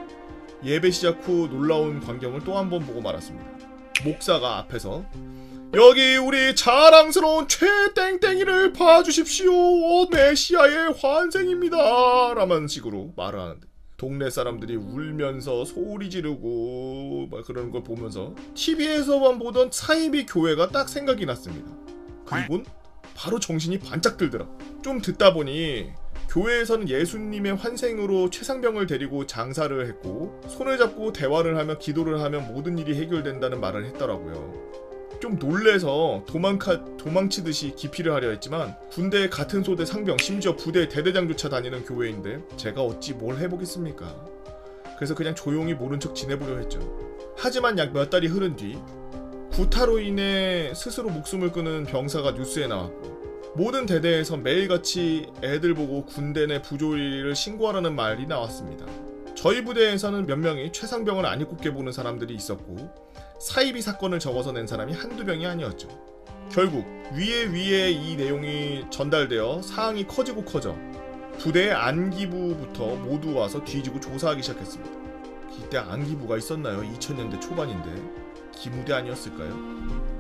예배 시작 후 놀라운 광경을 또 한 번 보고 말았습니다. 목사가 앞에서 여기 우리 자랑스러운 최땡땡이를 봐주십시오. 메시아의 환생입니다 라는 식으로 말을 하는데 동네 사람들이 울면서 소리 지르고 막 그러는 걸 보면서 TV에서만 보던 사이비 교회가 딱 생각이 났습니다. 그리곤 바로 정신이 반짝 들더라. 좀 듣다 보니 교회에서는 예수님의 환생으로 최상병을 데리고 장사를 했고 손을 잡고 대화를 하며 기도를 하면 모든 일이 해결된다는 말을 했더라고요. 좀 놀래서 도망치듯이 기피를 하려 했지만 군대에 같은 소대 상병 심지어 부대 대대장조차 다니는 교회인데 제가 어찌 뭘 해보겠습니까. 그래서 그냥 조용히 모른 척 지내보려 했죠. 하지만 약 몇 달이 흐른 뒤 구타로 인해 스스로 목숨을 끊은 병사가 뉴스에 나왔고 모든 대대에서 매일같이 애들 보고 군대 내 부조리를 신고하라는 말이 나왔습니다. 저희 부대에서는 몇 명이 최상병을 안 입고 깨보는 사람들이 있었고 사이비 사건을 적어서 낸 사람이 한두 명이 아니었죠. 결국 위에 이 내용이 전달되어 사항이 커지고 커져 부대의 안기부부터 모두 와서 뒤지고 조사하기 시작했습니다. 이때 안기부가 있었나요? 2000년대 초반인데 기무대 아니었을까요?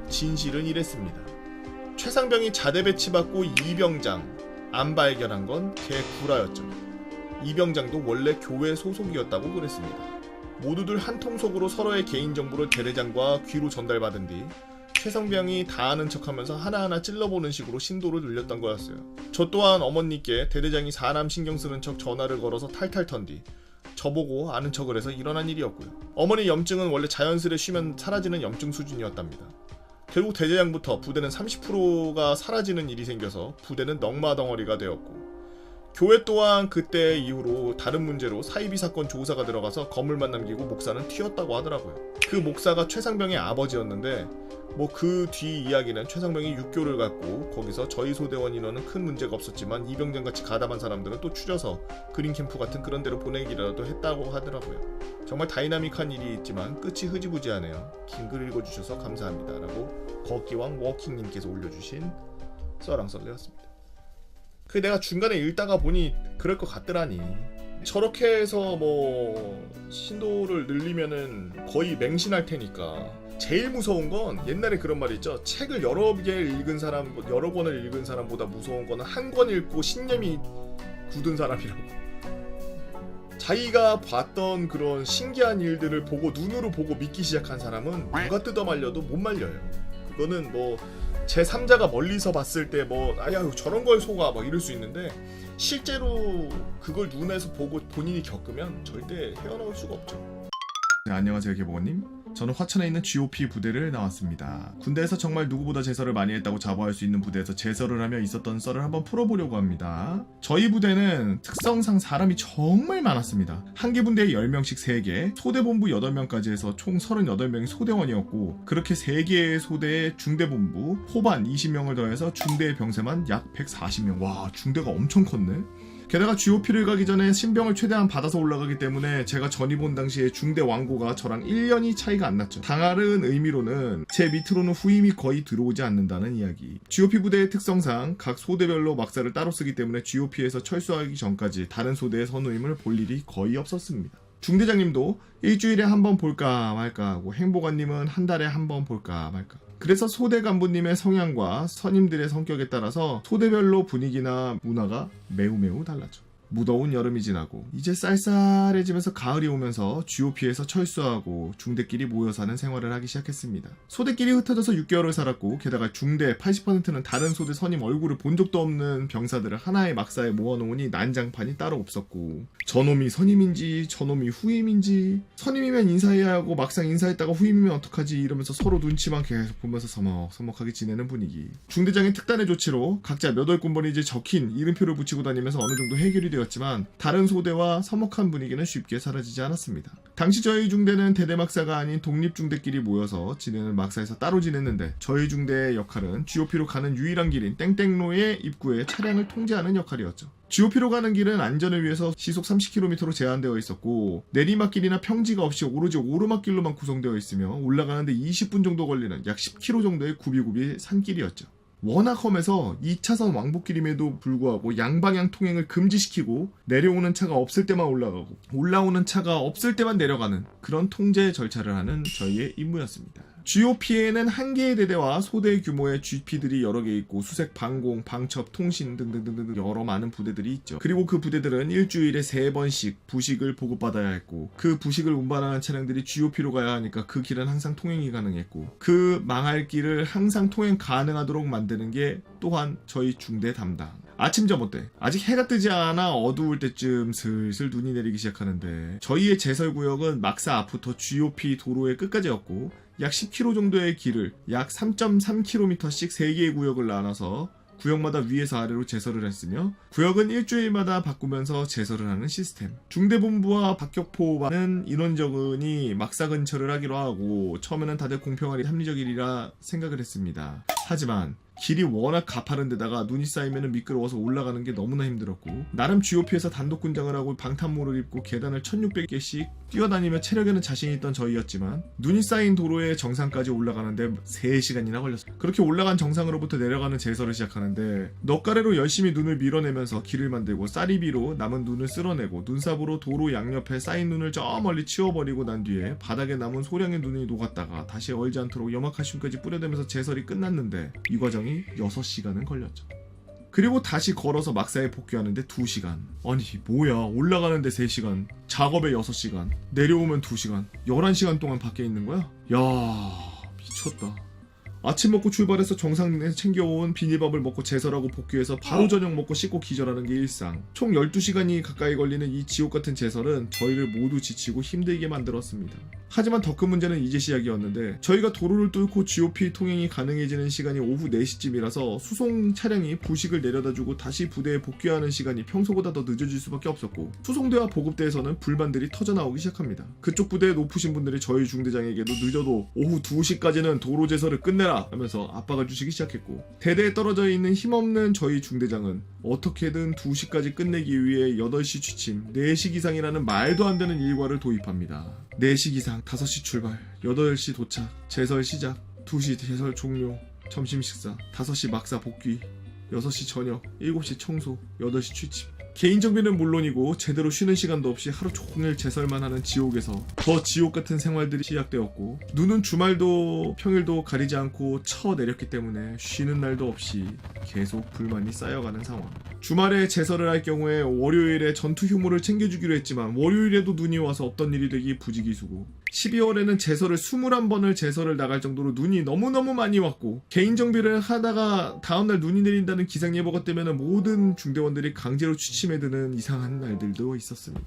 진실은 이랬습니다. 최상병이 자대 배치받고 이병장 안 발견한 건 개구라였죠. 이병장도 원래 교회 소속이었다고 그랬습니다. 모두들 한 통속으로 서로의 개인정보를 대대장과 귀로 전달받은 뒤 최상병이 다 아는 척하면서 하나하나 찔러보는 식으로 신도를 늘렸던 거였어요. 저 또한 어머니께 대대장이 사람 신경 쓰는 척 전화를 걸어서 탈탈 턴 뒤 저보고 아는 척을 해서 일어난 일이었고요. 어머니 염증은 원래 자연스레 쉬면 사라지는 염증 수준이었답니다. 결국 대대장부터 부대는 30%가 사라지는 일이 생겨서 부대는 넝마덩어리가 되었고 교회 또한 그때 이후로 다른 문제로 사이비 사건 조사가 들어가서 건물만 남기고 목사는 튀었다고 하더라고요. 그 목사가 최상병의 아버지였는데 뭐 그 뒤 이야기는 최상병이 육교를 갔고 거기서 저희 소대원 인원은 큰 문제가 없었지만 이병장같이 가담한 사람들은 또 추려서 그린캠프 같은 그런 데로 보내기라도 했다고 하더라고요. 정말 다이나믹한 일이 있지만 끝이 흐지부지하네요. 긴 글 읽어주셔서 감사합니다 라고 거기왕 워킹님께서 올려주신 썰랑썰레였습니다. 그 내가 중간에 읽다가 보니 그럴 것 같더라니. 저렇게 해서 뭐 신도를 늘리면은 거의 맹신할 테니까. 제일 무서운 건 옛날에 그런 말이 있죠. 책을 여러 개 읽은 사람, 여러 권을 읽은 사람보다 무서운 거는 한 권 읽고 신념이 굳은 사람이라고. 자기가 봤던 그런 신기한 일들을 보고 눈으로 보고 믿기 시작한 사람은 누가 뜯어 말려도 못 말려요. 그거는 뭐 제3자가 멀리서 봤을 때 뭐 아야 저런 걸 속아 뭐 이럴 수 있는데 실제로 그걸 눈에서 보고 본인이 겪으면 절대 헤어나올 수가 없죠. 네, 안녕하세요 개보건님. 저는 화천에 있는 GOP 부대를 나왔습니다. 군대에서 정말 누구보다 제설을 많이 했다고 자부할 수 있는 부대에서 제설을 하며 있었던 썰을 한번 풀어보려고 합니다. 저희 부대는 특성상 사람이 정말 많았습니다. 한 개 분대에 10명씩 3개, 소대본부 8명까지 해서 총 38명이 소대원이었고 그렇게 3개의 소대에 중대본부, 호반 20명을 더해서 중대의 병세만 약 140명. 와, 중대가 엄청 컸네. 게다가 GOP를 가기 전에 신병을 최대한 받아서 올라가기 때문에 제가 전입 온 당시에 중대 왕고가 저랑 1년이 차이가 안 났죠. 다른 의미로는 제 밑으로는 후임이 거의 들어오지 않는다는 이야기. GOP 부대의 특성상 각 소대별로 막사를 따로 쓰기 때문에 GOP에서 철수하기 전까지 다른 소대의 선후임을 볼 일이 거의 없었습니다. 중대장님도 일주일에 한 번 볼까 말까 하고 행보관님은 한 달에 한 번 볼까 말까. 그래서 소대 간부님의 성향과 선임들의 성격에 따라서 소대별로 분위기나 문화가 매우 달라져. 무더운 여름이 지나고 이제 쌀쌀해지면서 가을이 오면서 GOP에서 철수하고 중대끼리 모여 사는 생활을 하기 시작했습니다. 소대끼리 흩어져서 6개월을 살았고 게다가 중대 80%는 다른 소대 선임 얼굴을 본 적도 없는 병사들을 하나의 막사에 모아놓으니 난장판이 따로 없었고 저놈이 선임인지 저놈이 후임인지 선임이면 인사해야 하고 막상 인사했다가 후임이면 어떡하지 이러면서 서로 눈치만 계속 보면서 서먹서먹하게 지내는 분위기. 중대장의 특단의 조치로 각자 몇 월군번인지 적힌 이름표를 붙이고 다니면서 어느 정도 해결이 되었지만 다른 소대와 서먹한 분위기는 쉽게 사라지지 않았습니다. 당시 저희 중대는 대대막사가 아닌 독립중대끼리 모여서 지내는 막사에서 따로 지냈는데 저희 중대의 역할은 GOP로 가는 유일한 길인 땡땡로의 입구에 차량을 통제하는 역할이었죠. GOP로 가는 길은 안전을 위해서 시속 30km로 제한되어 있었고 내리막길이나 평지가 없이 오로지 오르막길로만 구성되어 있으며 올라가는데 20분 정도 걸리는 약 10km 정도의 굽이굽이 산길이었죠. 워낙 험해서 2차선 왕복길임에도 불구하고 양방향 통행을 금지시키고 내려오는 차가 없을 때만 올라가고 올라오는 차가 없을 때만 내려가는 그런 통제 절차를 하는 저희의 임무였습니다. 주요 피해는 한 개의 대대와 소대 규모의 GP들이 여러 개 있고 수색, 방공, 방첩, 통신 등등등등 여러 많은 부대들이 있죠. 그리고 그 부대들은 일주일에 3번씩 부식을 보급받아야 했고 그 부식을 운반하는 차량들이 GOP로 가야 하니까 그 길은 항상 통행이 가능했고 그 망할 길을 항상 통행 가능하도록 만드는 게 또한 저희 중대 담당. 아침 점호 때 아직 해가 뜨지 않아 어두울 때쯤 슬슬 눈이 내리기 시작하는데 저희의 제설구역은 막사 앞부터 GOP 도로의 끝까지였고 약 10km 정도의 길을 약 3.3km씩 3개의 구역을 나눠서 구역마다 위에서 아래로 제설을 했으며 구역은 일주일마다 바꾸면서 제설을 하는 시스템. 중대본부와 박격포반은 인원 적으니 막사 근처를 하기로 하고 처음에는 다들 공평하리 합리적이리라 생각을 했습니다. 하지만 길이 워낙 가파른 데다가 눈이 쌓이면 미끄러워서 올라가는 게 너무나 힘들었고 나름 GOP에서 단독군장을 하고 방탄모를 입고 계단을 1600개씩 뛰어다니며 체력에는 자신이 있던 저희였지만 눈이 쌓인 도로의 정상까지 올라가는데 3시간이나 걸렸어요. 그렇게 올라간 정상으로부터 내려가는 제설을 시작하는데 넉가래로 열심히 눈을 밀어내면서 길을 만들고 쌀이비로 남은 눈을 쓸어내고 눈삽으로 도로 양옆에 쌓인 눈을 저 멀리 치워버리고 난 뒤에 바닥에 남은 소량의 눈이 녹았다가 다시 얼지 않도록 염화칼슘까지 뿌려대면서 제설이 끝났는데 이 과정이 6시간은 걸렸죠. 그리고 다시 걸어서 막사에 복귀하는데 2시간. 아니 뭐야, 올라가는데 3시간, 작업에 6시간, 내려오면 2시간, 11시간 동안 밖에 있는 거야? 야 미쳤다. 아침 먹고 출발해서 정상에서 챙겨온 비닐밥을 먹고 제설하고 복귀해서 바로 저녁 먹고 씻고 기절하는 게 일상. 총 12시간이 가까이 걸리는 이 지옥같은 제설은 저희를 모두 지치고 힘들게 만들었습니다. 하지만 더 큰 문제는 이제 시작이었는데 저희가 도로를 뚫고 GOP 통행이 가능해지는 시간이 오후 4시쯤이라서 수송 차량이 부식을 내려다주고 다시 부대에 복귀하는 시간이 평소보다 더 늦어질 수밖에 없었고 수송대와 보급대에서는 불만들이 터져나오기 시작합니다. 그쪽 부대에 높으신 분들이 저희 중대장에게도 늦어도 오후 2시까지는 도로 제설을 끝내라 하면서 압박을 주시기 시작했고 대대에 떨어져 있는 힘없는 저희 중대장은 어떻게든 2시까지 끝내기 위해 8시 취침, 4시 기상이라는 말도 안 되는 일과를 도입합니다. 4시 기상, 5시 출발, 8시 도착, 제설 시작, 2시 제설 종료, 점심 식사, 5시 막사 복귀, 6시 저녁, 7시 청소, 8시 취침. 개인 정비는 물론이고 제대로 쉬는 시간도 없이 하루 종일 제설만 하는 지옥에서 더 지옥 같은 생활들이 시작되었고 눈은 주말도 평일도 가리지 않고 쳐내렸기 때문에 쉬는 날도 없이 계속 불만이 쌓여가는 상황. 주말에 제설을 할 경우에 월요일에 전투 휴무를 챙겨주기로 했지만 월요일에도 눈이 와서 없던 일이 되기 부지기수고 12월에는 제설을 21번을 제설을 나갈 정도로 눈이 너무너무 많이 왔고 개인 정비를 하다가 다음날 눈이 내린다는 기상예보가 뜨면 모든 중대원들이 강제로 취침에 드는 이상한 날들도 있었습니다.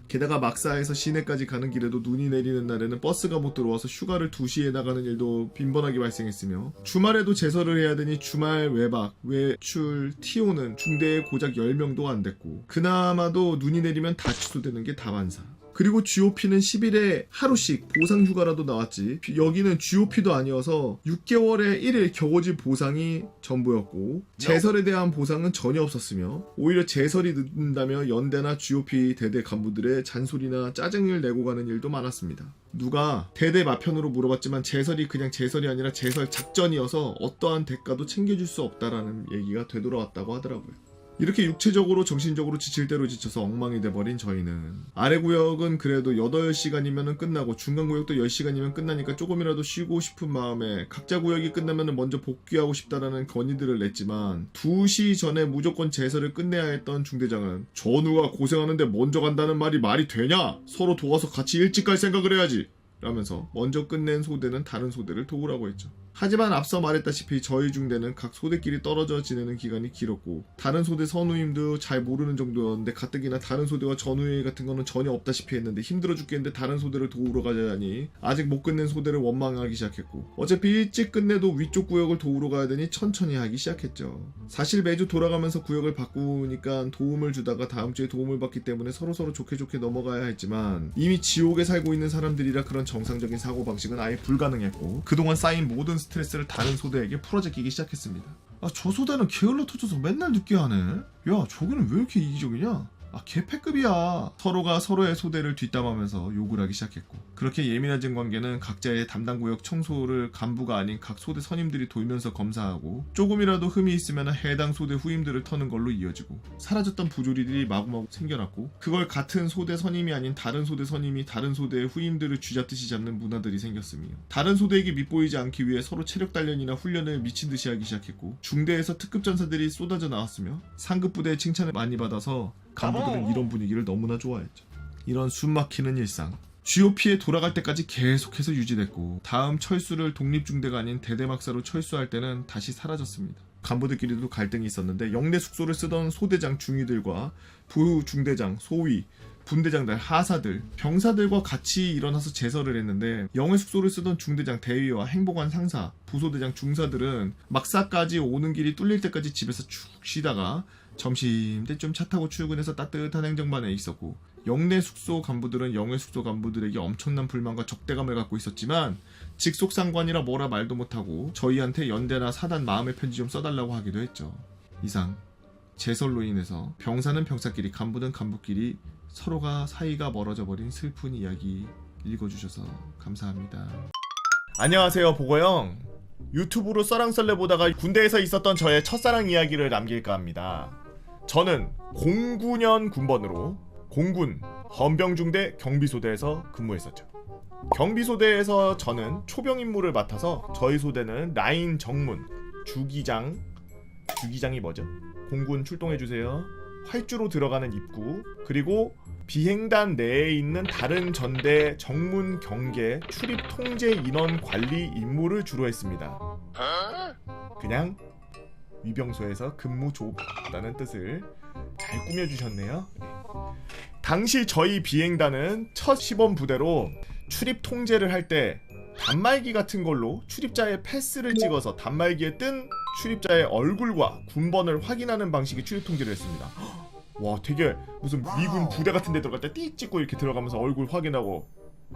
게다가 막사에서 시내까지 가는 길에도 눈이 내리는 날에는 버스가 못 들어와서 휴가를 2시에 나가는 일도 빈번하게 발생했으며 주말에도 제설을 해야 되니 주말 외박, 외출, TO는 중대에 고작 10명도 안 됐고 그나마도 눈이 내리면 다 취소되는 게 다반사. 그리고 GOP는 10일에 하루씩 보상휴가라도 나왔지 여기는 GOP도 아니어서 6개월에 1일 겨우지 보상이 전부였고 제설에 대한 보상은 전혀 없었으며 오히려 제설이 늦는다며 연대나 GOP 대대 간부들의 잔소리나 짜증을 내고 가는 일도 많았습니다. 누가 대대 마편으로 물어봤지만 제설이 그냥 제설이 아니라 제설 작전이어서 어떠한 대가도 챙겨줄 수 없다라는 얘기가 되돌아왔다고 하더라고요. 이렇게 육체적으로 정신적으로 지칠 대로 지쳐서 엉망이 돼버린 저희는 아래 구역은 그래도 8시간이면 끝나고 중간 구역도 10시간이면 끝나니까 조금이라도 쉬고 싶은 마음에 각자 구역이 끝나면 먼저 복귀하고 싶다라는 건의들을 냈지만 2시 전에 무조건 제설을 끝내야 했던 중대장은 전우가 고생하는데 먼저 간다는 말이 되냐? 서로 도와서 같이 일찍 갈 생각을 해야지 라면서 먼저 끝낸 소대는 다른 소대를 도우라고 했죠. 하지만 앞서 말했다시피 저희 중대는 각 소대끼리 떨어져 지내는 기간이 길었고 다른 소대 선우임도 잘 모르는 정도였는데 가뜩이나 다른 소대와 전우회 같은 거는 전혀 없다시피 했는데 힘들어 죽겠는데 다른 소대를 도우러 가자니 아직 못 끝낸 소대를 원망하기 시작했고 어차피 일찍 끝내도 위쪽 구역을 도우러 가야 되니 천천히 하기 시작했죠. 사실 매주 돌아가면서 구역을 바꾸니까 도움을 주다가 다음 주에 도움을 받기 때문에 서로서로 좋게 넘어가야 했지만 이미 지옥에 살고 있는 사람들이라 그런 정상적인 사고방식은 아예 불가능했고 그동안 쌓인 모든 스트레스를 다른 소대에게 풀어제끼기 시작했습니다. 아, 저 소대는 게을러 터져서 맨날 늦게 하네. 야, 저기는 왜 이렇게 이기적이냐? 개패급이야. 서로가 서로의 소대를 뒷담하면서 욕을 하기 시작했고, 그렇게 예민해진 관계는 각자의 담당 구역 청소를 간부가 아닌 각 소대 선임들이 돌면서 검사하고, 조금이라도 흠이 있으면 해당 소대 후임들을 터는 걸로 이어지고, 사라졌던 부조리들이 마구마구 생겨났고, 그걸 같은 소대 선임이 아닌 다른 소대 선임이 다른 소대의 후임들을 쥐잡듯이 잡는 문화들이 생겼으며, 다른 소대에게 밑보이지 않기 위해 서로 체력 단련이나 훈련을 미친듯이 하기 시작했고, 중대에서 특급 전사들이 쏟아져 나왔으며, 상급 부대의 칭찬을 많이 받아서 간부들은 이런 분위기를 너무나 좋아했죠. 이런 숨막히는 일상, GOP에 돌아갈 때까지 계속해서 유지됐고, 다음 철수를 독립중대가 아닌 대대막사로 철수할 때는 다시 사라졌습니다. 간부들끼리도 갈등이 있었는데, 영내 숙소를 쓰던 소대장 중위들과 부중대장, 소위, 분대장들, 하사들, 병사들과 같이 일어나서 제설을 했는데, 영의 숙소를 쓰던 중대장 대위와 행보관 상사, 부소대장 중사들은 막사까지 오는 길이 뚫릴 때까지 집에서 쭉 쉬다가 점심때쯤 차 타고 출근해서 따뜻한 행정반에 있었고, 영내 숙소 간부들은 영의 숙소 간부들에게 엄청난 불만과 적대감을 갖고 있었지만, 직속상관이라 뭐라 말도 못하고 저희한테 연대나 사단 마음의 편지 좀 써달라고 하기도 했죠. 이상 제설로 인해서 병사는 병사끼리, 간부는 간부끼리 서로가 사이가 멀어져 버린 슬픈 이야기 읽어주셔서 감사합니다. 안녕하세요, 보고형. 유튜브로 썰랑썰레 보다가 군대에서 있었던 저의 첫사랑 이야기를 남길까 합니다. 저는 09년 군번으로 공군 헌병중대 경비소대에서 근무했었죠. 경비소대에서 저는 초병 임무를 맡아서, 저희 소대는 라인 정문, 주기장이 뭐죠? 공군 출동해주세요. 활주로 들어가는 입구, 그리고 비행단 내에 있는 다른 전대 정문 경계 출입 통제 인원 관리 임무를 주로 했습니다. 그냥 위병소에서 근무 좁다는 뜻을 잘 꾸며주셨네요. 당시 저희 비행단은 첫 시범 부대로 출입 통제를 할 때 단말기 같은 걸로 출입자의 패스를 찍어서 단말기에 뜬 출입자의 얼굴과 군번을 확인하는 방식의 출입 통제를 했습니다. 와, 되게 무슨 미군 부대 같은 데 들어갈 때 띡 찍고 이렇게 들어가면서 얼굴 확인하고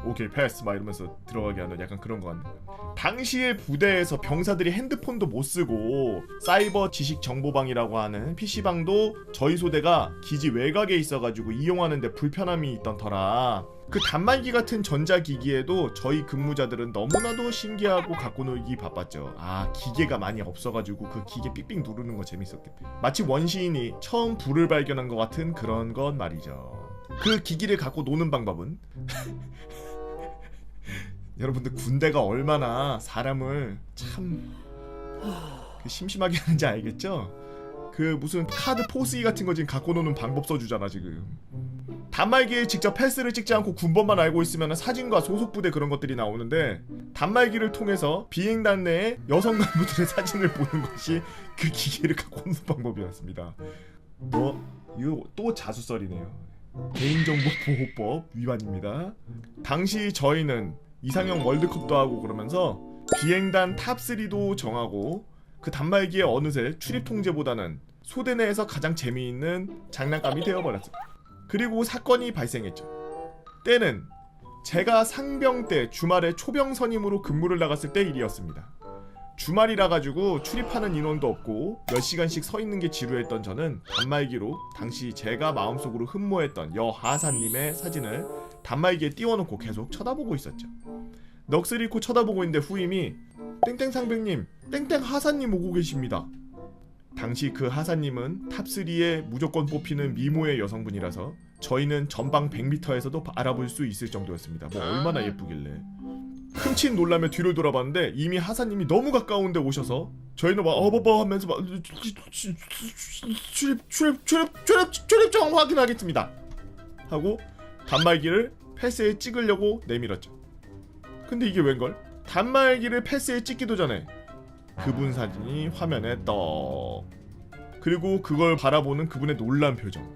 오케이 패스 막 이러면서 들어가게 하는 약간 그런 거 같네요. 당시에 부대에서 병사들이 핸드폰도 못 쓰고, 사이버 지식 정보방이라고 하는 PC방도 저희 소대가 기지 외곽에 있어가지고 이용하는데 불편함이 있던 터라, 그 단말기 같은 전자기기에도 저희 근무자들은 너무나도 신기하고 갖고 놀기 바빴죠. 기계가 많이 없어가지고 그 기계 삑삑 누르는 거 재밌었겠대. 마치 원시인이 처음 불을 발견한 것 같은 그런 건 말이죠. 그 기기를 갖고 노는 방법은 여러분들, 군대가 얼마나 사람을 참 심심하게 하는지 알겠죠? 그 무슨 카드 포스기 같은 거 지금 갖고 노는 방법 써주잖아 지금. 단말기에 직접 패스를 찍지 않고 군번만 알고 있으면 사진과 소속부대 그런 것들이 나오는데, 단말기를 통해서 비행단 내에 여성 간부들의 사진을 보는 것이 그 기계를 갖고 오는 방법이었습니다. 이거 또 자수설이네요. 개인정보보호법 위반입니다. 당시 저희는 이상형 월드컵도 하고 그러면서 비행단 탑3도 정하고, 그 단말기에 어느새 출입 통제보다는 소대 내에서 가장 재미있는 장난감이 되어버렸어요. 그리고 사건이 발생했죠. 때는 제가 상병 때 주말에 초병 선임으로 근무를 나갔을 때 일이었습니다. 주말이라 가지고 출입하는 인원도 없고 몇 시간씩 서 있는 게 지루했던 저는 단말기로 당시 제가 마음속으로 흠모했던 여하사님의 사진을 단말기에 띄워놓고 계속 쳐다보고 있었죠. 넋을 잃고 쳐다보고 있는데 후임이 땡땡 상병님, 땡땡 하사님 오고 계십니다. 당시 그 하사님은 탑3에 무조건 뽑히는 미모의 여성분이라서 저희는 전방 100m에서도 알아볼 수 있을 정도였습니다. 뭐 얼마나 예쁘길래. 흠칫 놀라며 뒤를 돌아봤는데 이미 하사님이 너무 가까운데 오셔서 저희는 막 어버버 하면서 막 출입정 확인하겠습니다 하고 단말기를 패스에 찍으려고 내밀었죠. 근데 이게 웬걸? 단말기를 패스에 찍기도 전에 그분 사진이 화면에 떡. 그리고 그걸 바라보는 그분의 놀란 표정.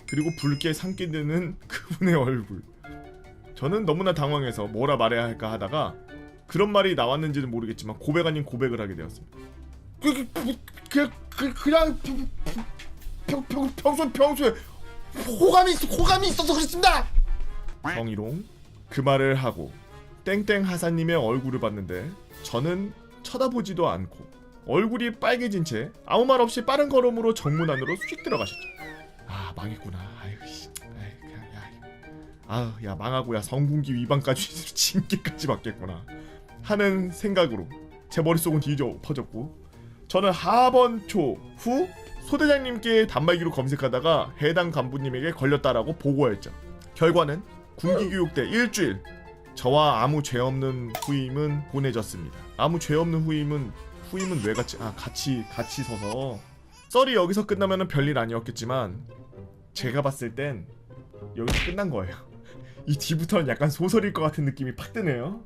그리고 붉게 삼키는 그분의 얼굴. 저는 너무나 당황해서 뭐라 말해야 할까 하다가 그런 말이 나왔는지는 모르겠지만 고백 아닌 고백을 하게 되었습니다. 그냥 평소에 호감이 있어서 그렇습니다. 성희롱 그 말을 하고 땡땡 하사님의 얼굴을 봤는데 저는 쳐다보지도 않고 얼굴이 빨개진 채 아무 말 없이 빠른 걸음으로 정문 안으로 휙 들어가셨죠. 아 망했구나. 아유 씨. 아이 그냥 야 망하고 야 성군기 위반까지 징계까지 받겠구나 하는 생각으로 제 머릿속은 뒤집어졌고 저는 하번초 후 소대장님께 단말기로 검색하다가 해당 간부님에게 걸렸다라고 보고했죠. 결과는 군기교육대 일주일 저와 아무 죄 없는 후임은 보내졌습니다. 아무 죄 없는 후임은 왜 같이 같이 서서 썰이 여기서 끝나면은 별일 아니었겠지만 제가 봤을 땐 여기서 끝난 거예요. 이 뒤부터는 약간 소설일 것 같은 느낌이 팍 드네요.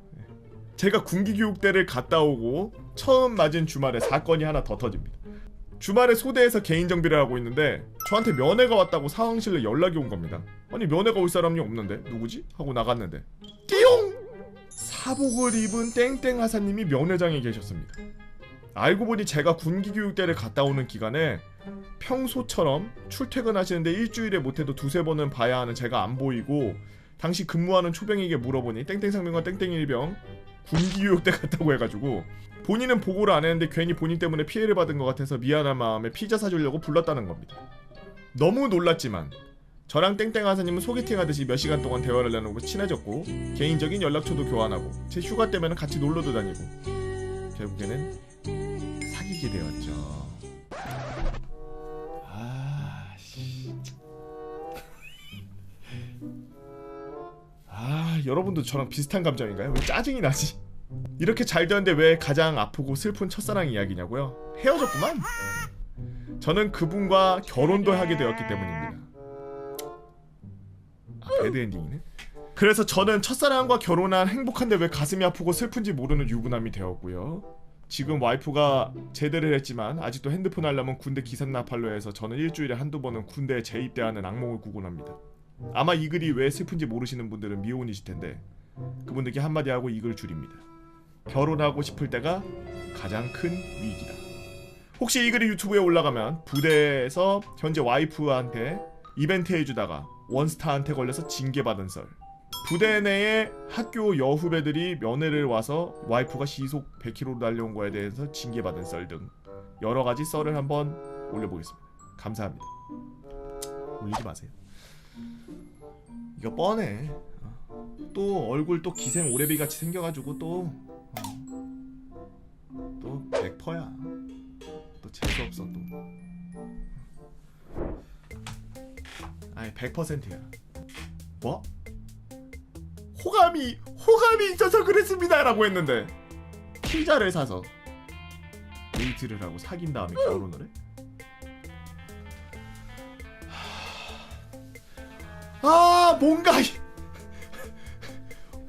제가 군기교육대를 갔다 오고 처음 맞은 주말에 사건이 하나 더 터집니다. 주말에 소대에서 개인 정비를 하고 있는데 저한테 면회가 왔다고 상황실로 연락이 온 겁니다. 아니 면회가 올 사람이 없는데 누구지? 하고 나갔는데 띠용! 사복을 입은 땡땡 하사님이 면회장에 계셨습니다. 알고 보니 제가 군기교육대를 갔다 오는 기간에 평소처럼 출퇴근하시는데 일주일에 못해도 두세 번은 봐야 하는 제가 안 보이고 당시 근무하는 초병에게 물어보니 땡땡상병과 땡땡일병 군기교육대 갔다고 해가지고 본인은 보고를 안 했는데 괜히 본인 때문에 피해를 받은 것 같아서 미안한 마음에 피자 사주려고 불렀다는 겁니다. 너무 놀랐지만 저랑 땡땡 하사님은 소개팅 하듯이 몇 시간 동안 대화를 나누고 친해졌고 개인적인 연락처도 교환하고 제 휴가 때면 같이 놀러도 다니고 결국에는 사귀게 되었죠. 여러분도 저랑 비슷한 감정인가요? 왜 짜증이 나지? 이렇게 잘 되었는데 왜 가장 아프고 슬픈 첫사랑 이야기냐고요? 헤어졌구만. 저는 그분과 결혼도 하게 되었기 때문입니다. 배드엔딩이네. 그래서 저는 첫사랑과 결혼한 행복한데 왜 가슴이 아프고 슬픈지 모르는 유부남이 되었고요. 지금 와이프가 제대를 했지만 아직도 핸드폰 하려면 군대 기산나팔로 해서 저는 일주일에 한두 번은 군대에 재입대하는 악몽을 꾸곤 합니다. 아마 이 글이 왜 슬픈지 모르시는 분들은 미혼이실 텐데 그분들께 한마디 하고 이 글 줄입니다. 결혼하고 싶을 때가 가장 큰 위기다. 혹시 이 글이 유튜브에 올라가면 부대에서 현재 와이프한테 이벤트 해주다가 원스타한테 걸려서 징계받은 썰, 부대 내에 학교 여후배들이 면회를 와서 와이프가 시속 100km로 달려온 거에 대해서 징계받은 썰 등 여러가지 썰을 한번 올려보겠습니다. 감사합니다. 올리지 마세요. 이거 뻔해. 또 얼굴 또 기생 오래비같이 생겨가지고 또 100%야. 또 재수없어 또. 아니 100%야. 뭐? 호감이 있어서 그랬습니다 라고 했는데 피자를 사서 데이트를 하고 사귄 다음에 결혼을 해?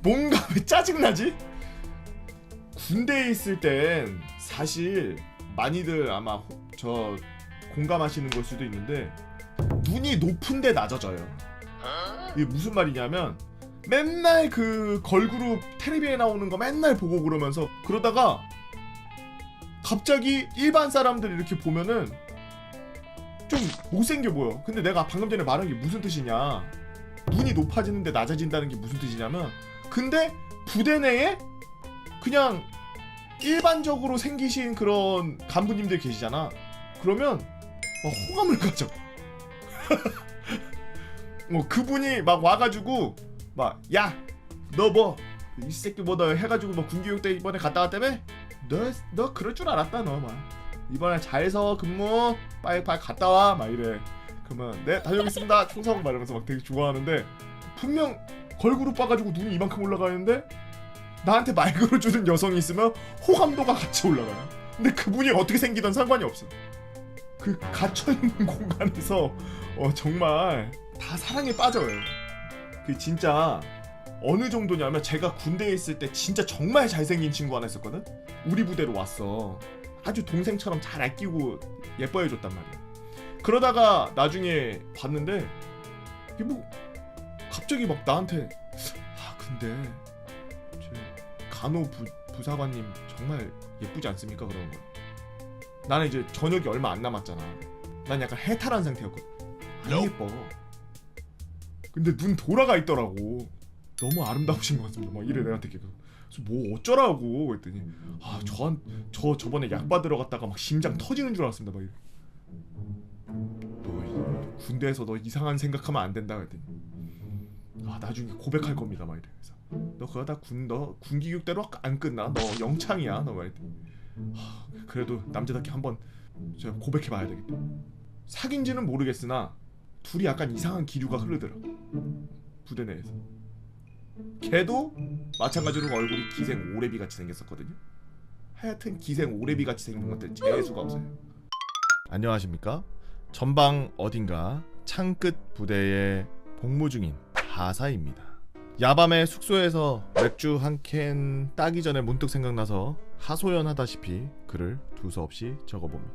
뭔가 왜 짜증나지? 군대에 있을 땐 사실 많이들 아마 저 공감하시는 걸 수도 있는데 눈이 높은데 낮아져요. 이게 무슨 말이냐면 맨날 그 걸그룹 텔레비에 나오는 거 맨날 보고 그러다가 갑자기 일반 사람들 이렇게 보면은 좀 못생겨 보여. 근데 내가 방금 전에 말한 게 무슨 뜻이냐, 눈이 높아지는데 낮아진다는 게 무슨 뜻이냐면 근데 부대 내에 그냥 일반적으로 생기신 그런 간부님들 계시잖아. 그러면 막 호감을 가져. 그분이 막 와가지고 막 야 너 뭐 이 새끼 뭐 너 해가지고 뭐 군기육대 이번에 갔다 왔다며? 너 그럴 줄 알았다. 너 막 이번에 잘해서 근무 빨리 갔다 와 막 이래. 그러면 네 다녀오겠습니다 충성 막 이러면서 막 되게 좋아하는데 분명 걸그룹 봐가지고 눈이 이만큼 올라가는데 나한테 말 걸어주는 여성이 있으면 호감도가 같이 올라가요. 근데 그분이 어떻게 생기든 상관이 없어. 그 갇혀있는 공간에서 정말 다 사랑에 빠져요. 그 진짜 어느 정도냐면 제가 군대에 있을 때 진짜 정말 잘생긴 친구 하나 있었거든? 우리 부대로 왔어. 아주 동생처럼 잘 아끼고 예뻐해줬단 말이야. 그러다가 나중에 봤는데 이게 뭐 갑자기 막 나한테 근데 간호부사관님 정말 예쁘지 않습니까? 그러는 거야. 나는 이제 저녁이 얼마 안 남았잖아. 난 약간 해탈한 상태였거든. 안 예뻐. 근데 눈 돌아가 있더라고. 너무 아름다우신 것 같습니다. 막 이래 내한테 계속. 그래서 뭐 어쩌라고 했더니 저번에 약 받으러 갔다가 막 심장 터지는 줄 알았습니다. 막 이래. 너 군대에서 너 이상한 생각하면 안 된다 그랬더니 나중에 고백할 겁니다 막 이래. 그래서 너 그거 다 너 군기육대로 안 끝나? 너 영창이야 너 말했더니 그래도 남자답게 한번 제가 고백해봐야 되겠다. 사귄지는 모르겠으나 둘이 약간 이상한 기류가 흐르더라 부대 내에서. 걔도 마찬가지로 얼굴이 기생 오래비 같이 생겼었거든요. 하여튼 기생 오래비 같이 생긴 것들 재수가 없어요. 안녕하십니까? 전방 어딘가 창끝 부대에 복무 중인 하사입니다. 야밤에 숙소에서 맥주 한 캔 따기 전에 문득 생각나서 하소연하다시피 글을 두서없이 적어봅니다.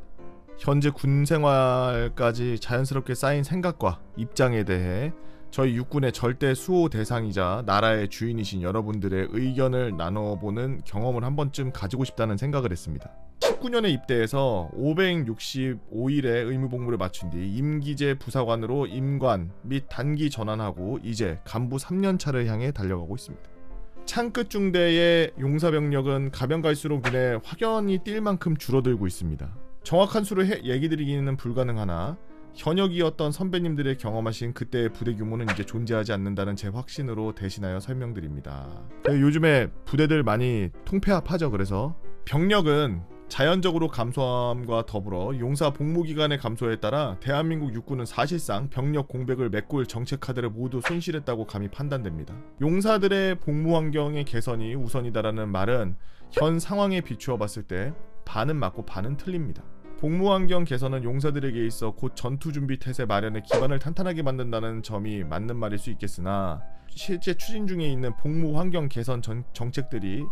현재 군 생활까지 자연스럽게 쌓인 생각과 입장에 대해 저희 육군의 절대 수호 대상이자 나라의 주인이신 여러분들의 의견을 나눠보는 경험을 한 번쯤 가지고 싶다는 생각을 했습니다. 19년에 입대해서 565일의 의무복무를 마친 뒤 임기제 부사관으로 임관 및 단기 전환하고 이제 간부 3년차를 향해 달려가고 있습니다. 창끝 중대의 용사병력은 가면 갈수록 눈에 확연히 띌 만큼 줄어들고 있습니다. 정확한 수를 얘기드리기는 불가능하나 현역이었던 선배님들의 경험하신 그때의 부대 규모는 이제 존재하지 않는다는 제 확신으로 대신하여 설명드립니다. 요즘에 부대들 많이 통폐합하죠. 그래서 병력은 자연적으로 감소함과 더불어 용사 복무기간의 감소에 따라 대한민국 육군은 사실상 병력 공백을 메꿀 정책 카드를 모두 손실했다고 감히 판단됩니다. 용사들의 복무 환경의 개선이 우선이다라는 말은 현 상황에 비추어 봤을 때 반은 맞고 반은 틀립니다. 복무 환경 개선은 용사들에게 있어 곧 전투 준비 태세 마련의 기반을 탄탄하게 만든다는 점이 맞는 말일 수 있겠으나 실제 추진 중에 있는 복무 환경 개선 정책들이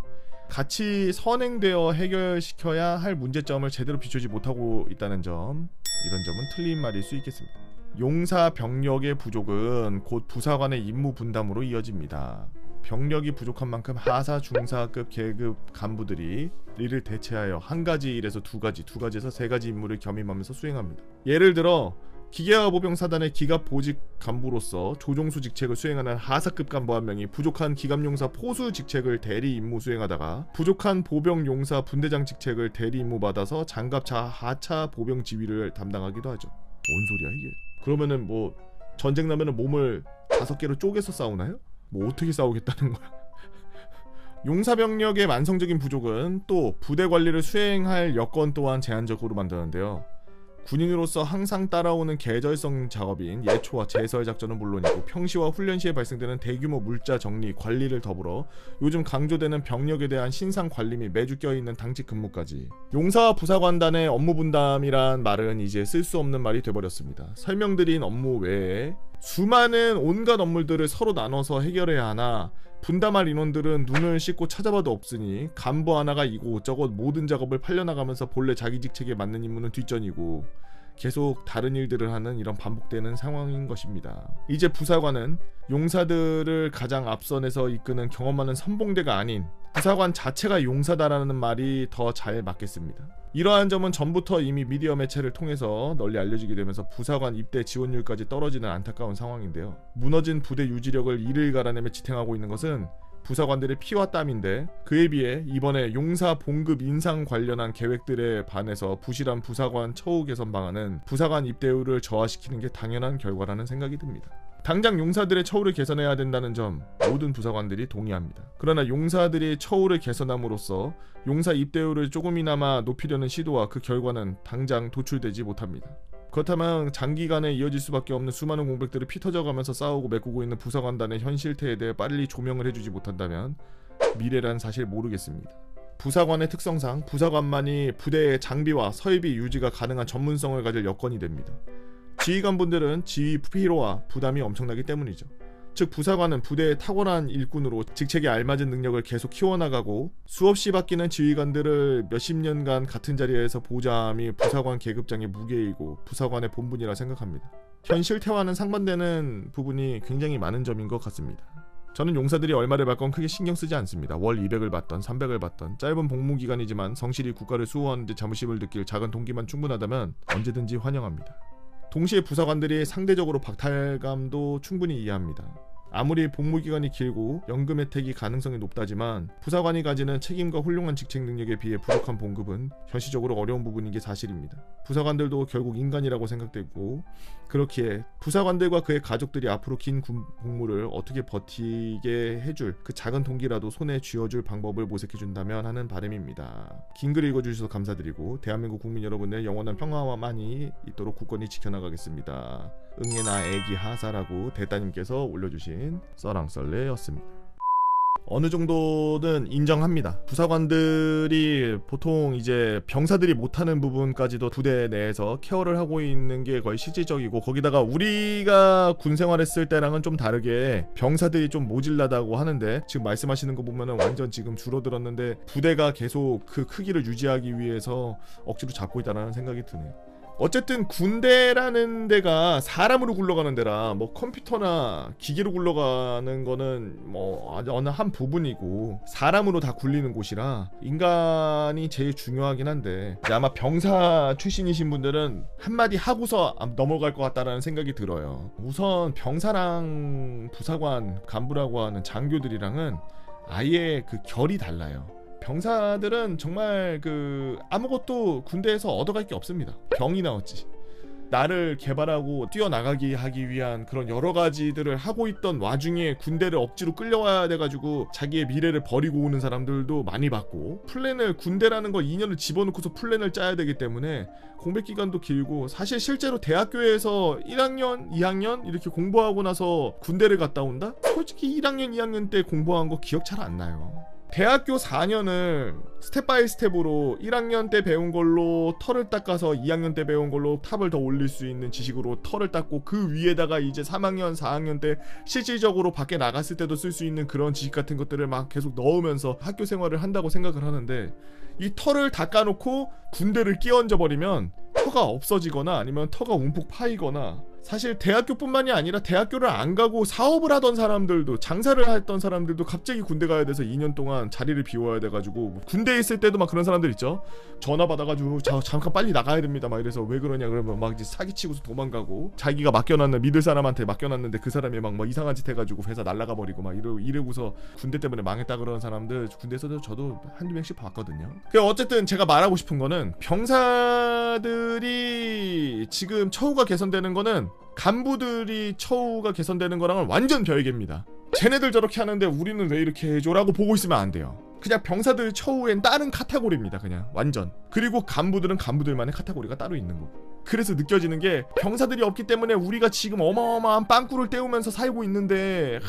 같이 선행되어 해결시켜야 할 문제점을 제대로 비추지 못하고 있다는 점, 이런 점은 틀린 말일 수 있겠습니다. 용사 병력의 부족은 곧 부사관의 임무 분담으로 이어집니다. 병력이 부족한 만큼 하사 중사급 계급 간부들이 이를 대체하여 한 가지 일에서 두 가지에서 세 가지 임무를 겸임하면서 수행합니다. 예를 들어 기계화 보병 사단의 기갑 보직 간부로서 조종수 직책을 수행하는 하사급 간부 한 명이 부족한 기갑용사 포수 직책을 대리 임무 수행하다가 부족한 보병 용사 분대장 직책을 대리 임무 받아서 장갑차 하차 보병 지휘를 담당하기도 하죠. 뭔 소리야 이게? 그러면은 뭐 전쟁 나면은 몸을 5개로 쪼개서 싸우나요? 뭐 어떻게 싸우겠다는 거야? 용사병력의 만성적인 부족은 또 부대 관리를 수행할 여건 또한 제한적으로 만드는데요. 군인으로서 항상 따라오는 계절성 작업인 예초와 제설 작전은 물론이고 평시와 훈련 시에 발생되는 대규모 물자 정리, 관리를 더불어 요즘 강조되는 병력에 대한 신상 관리 및 매주 껴있는 당직 근무까지. 용사와 부사관단의 업무 분담이란 말은 이제 쓸 수 없는 말이 돼버렸습니다. 설명드린 업무 외에 수많은 온갖 업무들을 서로 나눠서 해결해야 하나 분담할 인원들은 눈을 씻고 찾아봐도 없으니 간부 하나가 이곳저곳 모든 작업을 팔려나가면서 본래 자기 직책에 맞는 임무는 뒷전이고 계속 다른 일들을 하는 이런 반복되는 상황인 것입니다. 이제 부사관은 용사들을 가장 앞선에서 이끄는 경험 많은 선봉대가 아닌 부사관 자체가 용사다라는 말이 더 잘 맞겠습니다. 이러한 점은 전부터 이미 미디어 매체를 통해서 널리 알려지게 되면서 부사관 입대 지원율까지 떨어지는 안타까운 상황인데요. 무너진 부대 유지력을 이를 갈아내며 지탱하고 있는 것은 부사관들의 피와 땀인데 그에 비해 이번에 용사 봉급 인상 관련한 계획들에 반해서 부실한 부사관 처우 개선 방안은 부사관 입대율을 저하시키는 게 당연한 결과라는 생각이 듭니다. 당장 용사들의 처우를 개선해야 된다는 점 모든 부사관들이 동의합니다. 그러나 용사들이 처우를 개선함으로써 용사 입대율을 조금이나마 높이려는 시도와 그 결과는 당장 도출되지 못합니다. 그렇다면 장기간에 이어질 수밖에 없는 수많은 공백들을 피터져가면서 싸우고 메꾸고 있는 부사관단의 현 실태에 대해 빨리 조명을 해주지 못한다면 미래란 사실 모르겠습니다. 부사관의 특성상 부사관만이 부대의 장비와 설비 유지가 가능한 전문성을 가질 여건이 됩니다. 지휘관분들은 지휘 피로와 부담이 엄청나기 때문이죠. 즉 부사관은 부대의 탁월한 일꾼으로 직책에 알맞은 능력을 계속 키워나가고 수없이 바뀌는 지휘관들을 몇십 년간 같은 자리에서 보좌함이 부사관 계급장의 무게이고 부사관의 본분이라 생각합니다. 현 실태와는 상반되는 부분이 굉장히 많은 점인 것 같습니다. 저는 용사들이 얼마를 받건 크게 신경 쓰지 않습니다. 월 200을 받던 300을 받던 짧은 복무 기간이지만 성실히 국가를 수호하는 데 자부심을 느낄 작은 동기만 충분하다면 언제든지 환영합니다. 동시에 부사관들이 상대적으로 박탈감도 충분히 이해합니다. 아무리 복무기간이 길고 연금 혜택이 가능성이 높다지만 부사관이 가지는 책임과 훌륭한 직책 능력에 비해 부족한 봉급은 현실적으로 어려운 부분인 게 사실입니다. 부사관들도 결국 인간이라고 생각되고 그렇기에 부사관들과 그의 가족들이 앞으로 긴 복무를 어떻게 버티게 해줄 그 작은 동기라도 손에 쥐어줄 방법을 모색해준다면 하는 바람입니다. 긴 글 읽어주셔서 감사드리고 대한민국 국민 여러분의 영원한 평화만이 있도록 굳건히 지켜나가겠습니다. 응애나 애기 하사라고 대따님께서 올려주신 썰랑썰레였습니다. 어느 정도는 인정합니다. 부사관들이 보통 이제 병사들이 못하는 부분까지도 부대 내에서 케어를 하고 있는 게 거의 실질적이고, 거기다가 우리가 군 생활했을 때랑은 좀 다르게 병사들이 좀 모질라다고 하는데, 지금 말씀하시는 거 보면은 완전 지금 줄어들었는데 부대가 계속 그 크기를 유지하기 위해서 억지로 잡고 있다는 생각이 드네요. 어쨌든 군대라는 데가 사람으로 굴러가는 데라 뭐 컴퓨터나 기계로 굴러가는 거는 뭐 어느 한 부분이고 사람으로 다 굴리는 곳이라 인간이 제일 중요하긴 한데, 아마 병사 출신이신 분들은 한마디 하고서 넘어갈 것 같다라는 생각이 들어요. 우선 병사랑 부사관 간부라고 하는 장교들이랑은 아예 그 결이 달라요. 병사들은 정말 그 아무것도 군대에서 얻어갈 게 없습니다. 병이 나왔지. 나를 개발하고 뛰어나가게 하기 위한 그런 여러 가지들을 하고 있던 와중에 군대를 억지로 끌려와야 돼가지고 자기의 미래를 버리고 오는 사람들도 많이 봤고, 플랜을 군대라는 거 2년을 집어넣고서 플랜을 짜야 되기 때문에 공백기간도 길고, 사실 실제로 대학교에서 1학년, 2학년 이렇게 공부하고 나서 군대를 갔다 온다? 솔직히 1학년, 2학년 때 공부한 거 기억 잘 안 나요. 대학교 4년을 스텝 바이 스텝으로 1학년 때 배운 걸로 털을 닦아서 2학년 때 배운 걸로 탑을 더 올릴 수 있는 지식으로 털을 닦고, 그 위에다가 이제 3학년, 4학년 때 실질적으로 밖에 나갔을 때도 쓸 수 있는 그런 지식 같은 것들을 막 계속 넣으면서 학교 생활을 한다고 생각을 하는데, 이 털을 닦아놓고 군대를 끼얹어 버리면 터가 없어지거나 아니면 터가 움푹 파이거나, 사실 대학교뿐만이 아니라 대학교를 안 가고 사업을 하던 사람들도, 장사를 했던 사람들도 갑자기 군대 가야 돼서 2년 동안 자리를 비워야 돼가지고, 군대에 있을 때도 막 그런 사람들 있죠. 전화 받아가지고 잠깐 빨리 나가야 됩니다 막 이래서 왜 그러냐 그러면 막 이제 사기치고서 도망가고, 자기가 맡겨놨는 믿을 사람한테 맡겨놨는데 그 사람이 막 이상한 짓 해가지고 회사 날라가 버리고 막 이러고서 군대 때문에 망했다 그러는 사람들 군대에서도 저도 한두 명씩 봤거든요. 어쨌든 제가 말하고 싶은 거는, 병사들이 지금 처우가 개선되는 거는 간부들이 처우가 개선되는 거랑은 완전 별개입니다. 쟤네들 저렇게 하는데 우리는 왜 이렇게 해줘? 라고 보고 있으면 안 돼요. 그냥 병사들 처우엔 다른 카테고리입니다. 그냥 완전. 그리고 간부들은 간부들만의 카테고리가 따로 있는 거고. 그래서 느껴지는 게, 병사들이 없기 때문에 우리가 지금 어마어마한 빵꾸를 때우면서 살고 있는데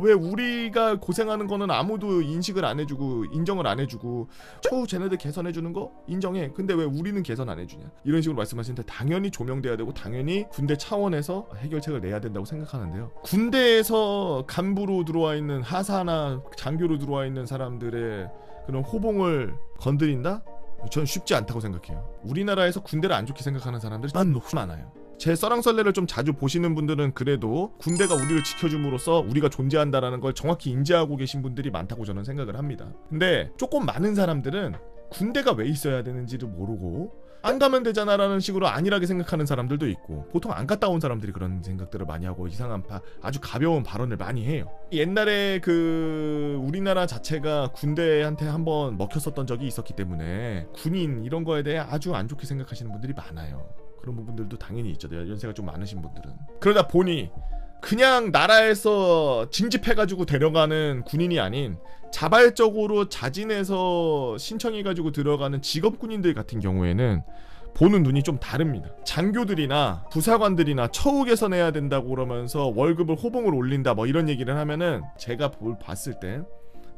왜 우리가 고생하는 거는 아무도 인식을 안 해주고 인정을 안 해주고, 처우 쟤네들 개선해주는 거 인정해. 근데 왜 우리는 개선 안 해주냐, 이런 식으로 말씀하시는데, 당연히 조명돼야 되고 당연히 군대 차원에서 해결책을 내야 된다고 생각하는데요. 군대에서 간부로 들어와 있는 하사나 장교로 들어와 있는 사람들의 그런 호봉을 건드린다? 전 쉽지 않다고 생각해요. 우리나라에서 군대를 안 좋게 생각하는 사람들이 너무 많아요. 제 썰랑썰레를 좀 자주 보시는 분들은 그래도 군대가 우리를 지켜줌으로써 우리가 존재한다라는 걸 정확히 인지하고 계신 분들이 많다고 저는 생각을 합니다. 근데 조금 많은 사람들은 군대가 왜 있어야 되는지를 모르고 안 가면 되잖아 라는 식으로 안일하게 생각하는 사람들도 있고, 보통 안 갔다 온 사람들이 그런 생각들을 많이 하고 이상한 아주 가벼운 발언을 많이 해요. 옛날에 그 우리나라 자체가 군대한테 한번 먹혔었던 적이 있었기 때문에 군인 이런 거에 대해 아주 안 좋게 생각하시는 분들이 많아요. 그런 부분들도 당연히 있죠. 연세가 좀 많으신 분들은. 그러다 보니 그냥 나라에서 징집해가지고 데려가는 군인이 아닌 자발적으로 자진해서 신청해가지고 들어가는 직업군인들 같은 경우에는 보는 눈이 좀 다릅니다. 장교들이나 부사관들이나 처우 개선해야 된다고 그러면서 월급을 호봉을 올린다 뭐 이런 얘기를 하면은, 제가 봤을 때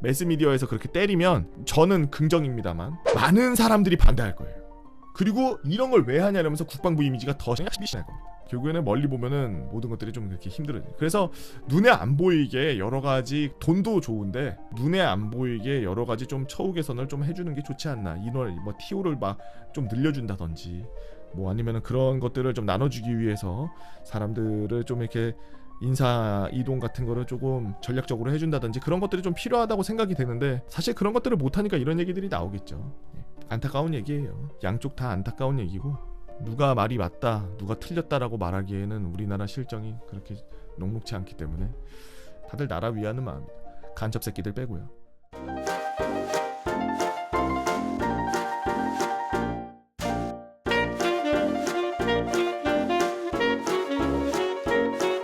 매스미디어에서 그렇게 때리면 저는 긍정입니다만 많은 사람들이 반대할 거예요. 그리고 이런 걸 왜 하냐면서 국방부 이미지가 더 심해질 겁니다. 결국에는 멀리 보면은 모든 것들이 좀 그렇게 힘들어요. 그래서 눈에 안 보이게 여러 가지, 돈도 좋은데 눈에 안 보이게 여러 가지 좀 처우 개선을 좀 해주는 게 좋지 않나. 인원 뭐 TO를 막 좀 늘려준다든지 뭐 아니면은 그런 것들을 좀 나눠주기 위해서 사람들을 좀 이렇게 인사 이동 같은 거를 조금 전략적으로 해준다든지 그런 것들이 좀 필요하다고 생각이 되는데, 사실 그런 것들을 못하니까 이런 얘기들이 나오겠죠. 안타까운 얘기예요. 양쪽 다 안타까운 얘기고, 누가 말이 맞다 누가 틀렸다라고 말하기에는 우리나라 실정이 그렇게 녹록치 않기 때문에 다들 나라 위하는 마음이다. 간첩 새끼들 빼고요.